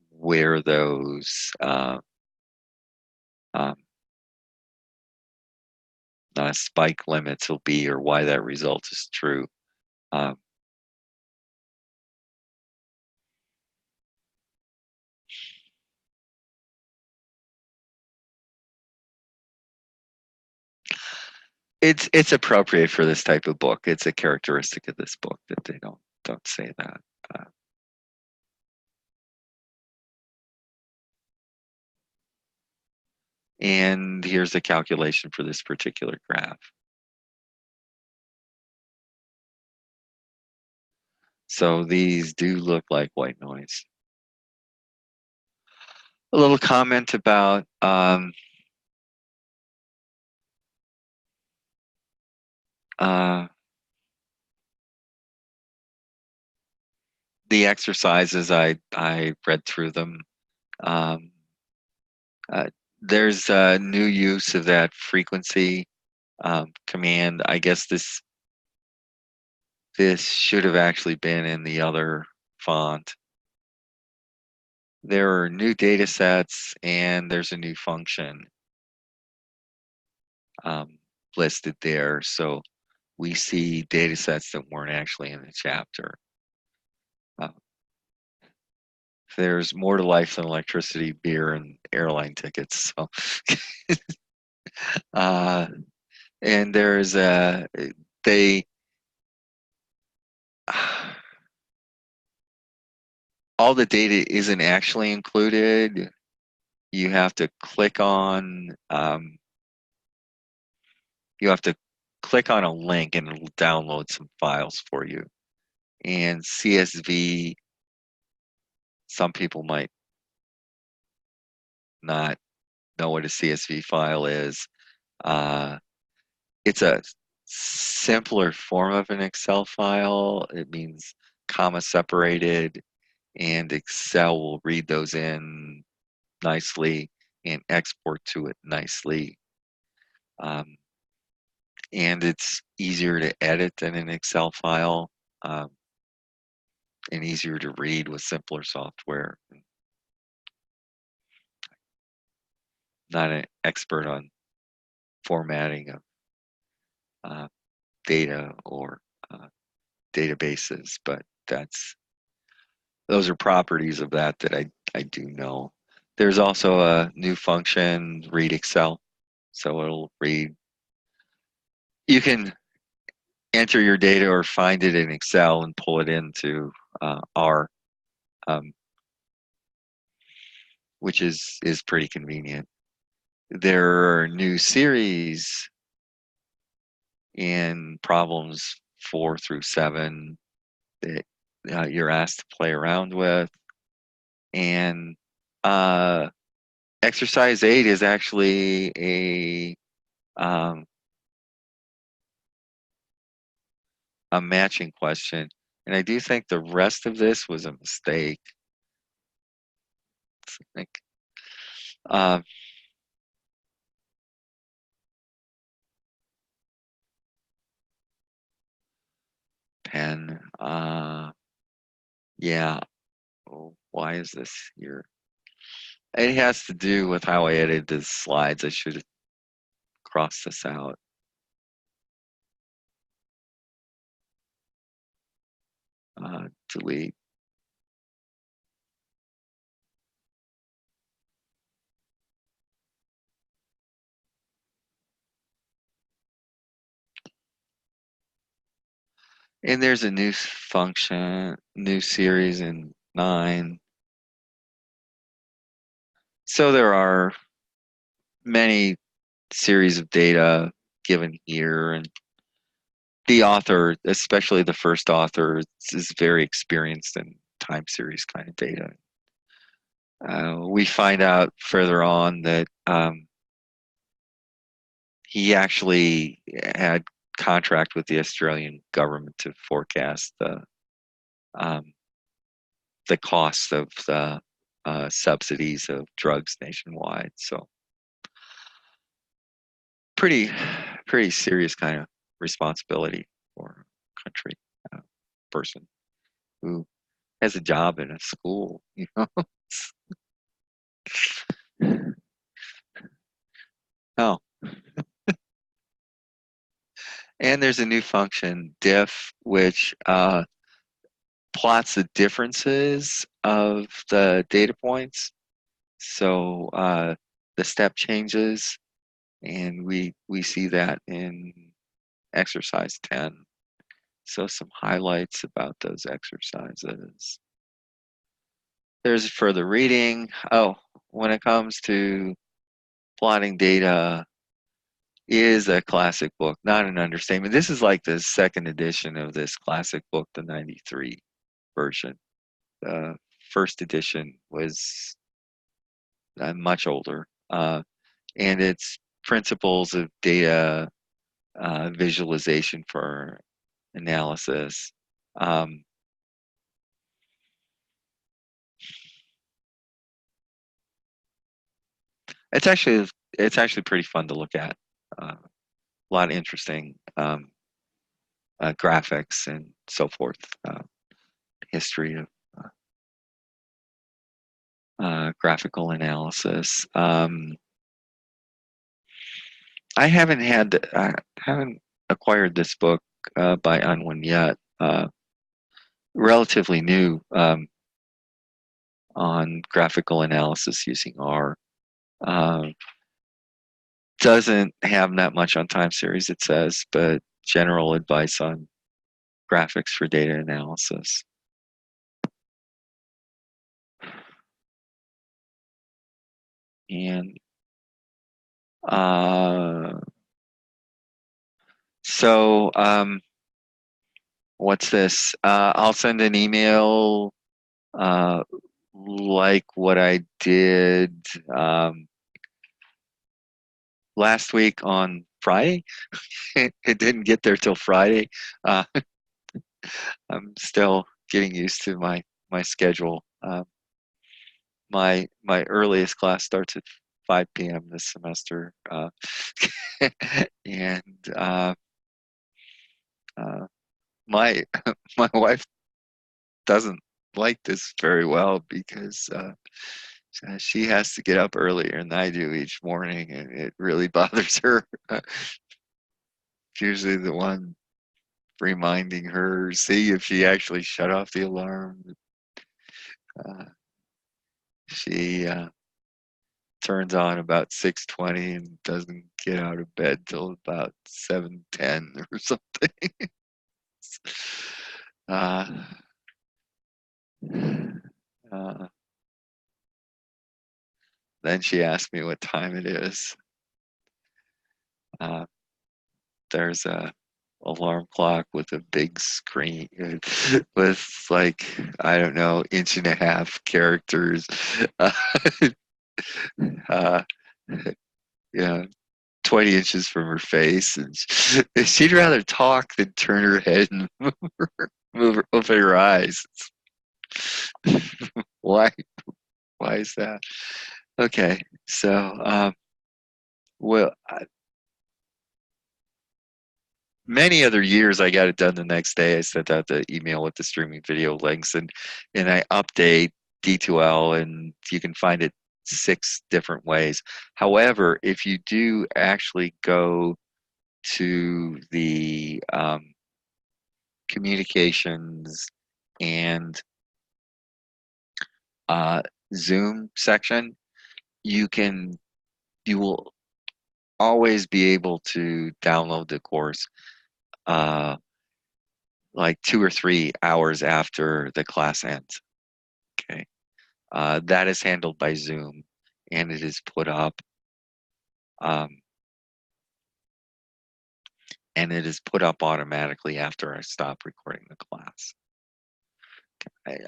where those um, spike limits will be, or why that result is true. Um, it's appropriate for this type of book. It's a characteristic of this book that they don't say that. Uh, and here's the calculation for this particular graph. So these do look like white noise. A little comment about the exercises. I read through them. Um, uh, there's a new use of that frequency command. I guess this should have actually been in the other font. There are new data sets, and there's a new function listed there. So we see data sets that weren't actually in the chapter. There's more to life than electricity, beer, and airline tickets. So, and there's they all the data isn't actually included. You have to click on a link, and it'll download some files for you. And CSV, some people might not know what a CSV file is. It's a simpler form of an Excel file. It means comma separated, and Excel will read those in nicely and export to it nicely. And it's easier to edit than an Excel file, and easier to read with simpler software. Not an expert on formatting of data or databases, but those are properties of that I do know. There's also a new function, read Excel. So it'll read, you can enter your data or find it in Excel and pull it into R, which is pretty convenient. There are new series in problems 4 through 7 that you're asked to play around with. And exercise 8 is actually a matching question. And I do think the rest of this was a mistake. Like, pen. Yeah. Oh, why is this here? It has to do with how I edited the slides. I should have crossed this out. Delete. And there's a new function, new series in 9. So there are many series of data. given here. And the author, especially the first author, is very experienced in time series kind of data. We find out further on that he actually had contract with the Australian government to forecast the cost of the subsidies of drugs nationwide. So pretty serious kind of responsibility for a country person who has a job in a school, you know. Oh, and there's a new function, diff, which plots the differences of the data points. So the step changes, and we see that in exercise 10. So some highlights about those exercises. There's further reading. Oh, when it comes to plotting data, is a classic book, not an understatement. This is like the second edition of this classic book, the 93 version. The first edition was much older, and its principles of data visualization for analysis. It's actually pretty fun to look at. A lot of interesting graphics and so forth. History of graphical analysis. I haven't acquired this book by Unwin yet. Relatively new on graphical analysis using R. Doesn't have that much on time series, it says, but general advice on graphics for data analysis. And so what's this? I'll send an email like what I did last week on Friday. It didn't get there till Friday. I'm still getting used to my schedule. My earliest class starts at 5 p.m. this semester, and my my wife doesn't like this very well because she has to get up earlier than I do each morning, and it really bothers her. Usually the one reminding her, see if she actually shut off the alarm. She turns on about 6:20 and doesn't get out of bed till about 7:10 or something. uh, uh, then she asks me what time it is. There's a alarm clock with a big screen with like, I don't know, 1.5 characters. Uh, yeah, 20 inches from her face, and she'd rather talk than turn her head and open her eyes. Why? Why is that? Okay, so well, many other years I got it done the next day. I sent out the email with the streaming video links, and I update D2L, and you can find it 6 different ways. However, if you do actually go to the communications and Zoom section, you will always be able to download the course like 2 or 3 hours after the class ends. Okay, that is handled by Zoom, and it is put up. and it is put up automatically after I stop recording the class.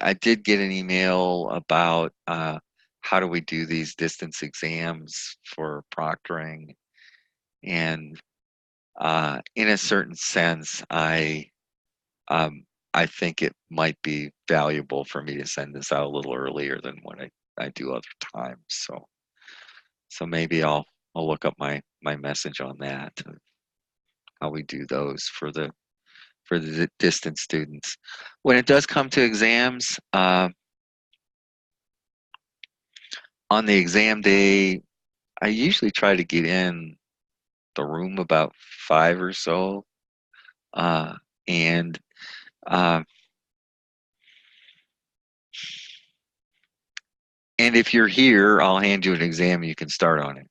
I did get an email about how do we do these distance exams for proctoring, and in a certain sense, I think it might be valuable for me to send this out a little earlier than what I do other times. So maybe I'll look up my message on that, how we do those for the distance students. When it does come to exams, on the exam day, I usually try to get in the room about 5 or so, and uh, and if you're here, I'll hand you an exam. You can start on it.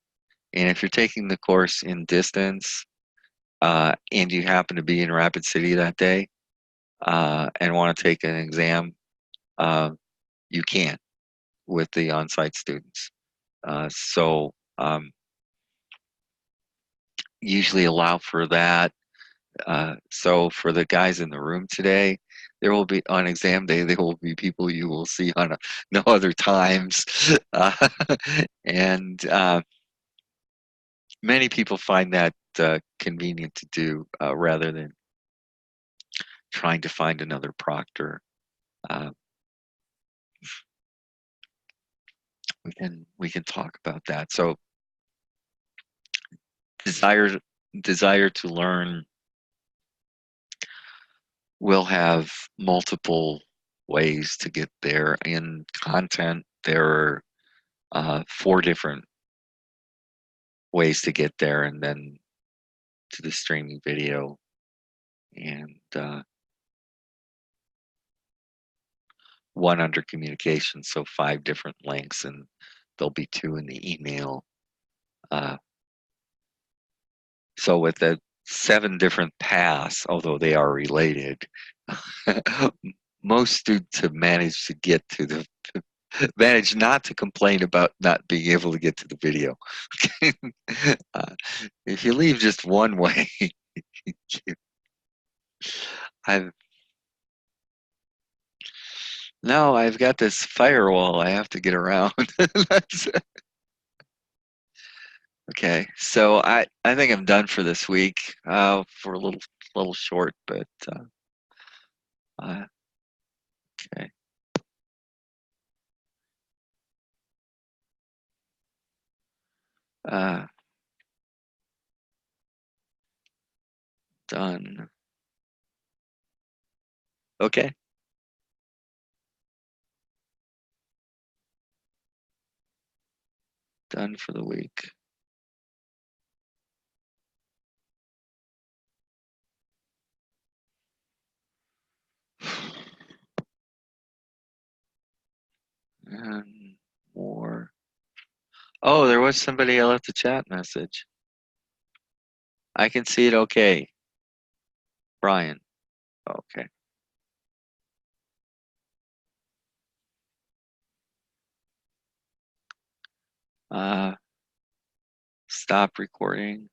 And if you're taking the course in distance, and you happen to be in Rapid City that day, and want to take an exam, uh, you can with the on-site students. So usually allow for that. So for the guys in the room today, there will be on exam day, there will be people you will see on no other times. And many people find that convenient to do rather than trying to find another proctor. Uh, we can talk about that. So desire to learn will have multiple ways to get there. In content, there are 4 different ways to get there, and then to the streaming video, and 1 under communication, so 5 different links, and there'll be 2 in the email. So with the 7 different paths, although they are related, most students have managed to get to the managed not to complain about not being able to get to the video. If you leave just one way, I've no, I've got this firewall I have to get around. Okay, so I think I'm done for this week. For a little short, but okay. Uh, Done. Okay, done for the week. And more. Oh, there was somebody I left a chat message. I can see it okay. Brian. Okay. Stop recording.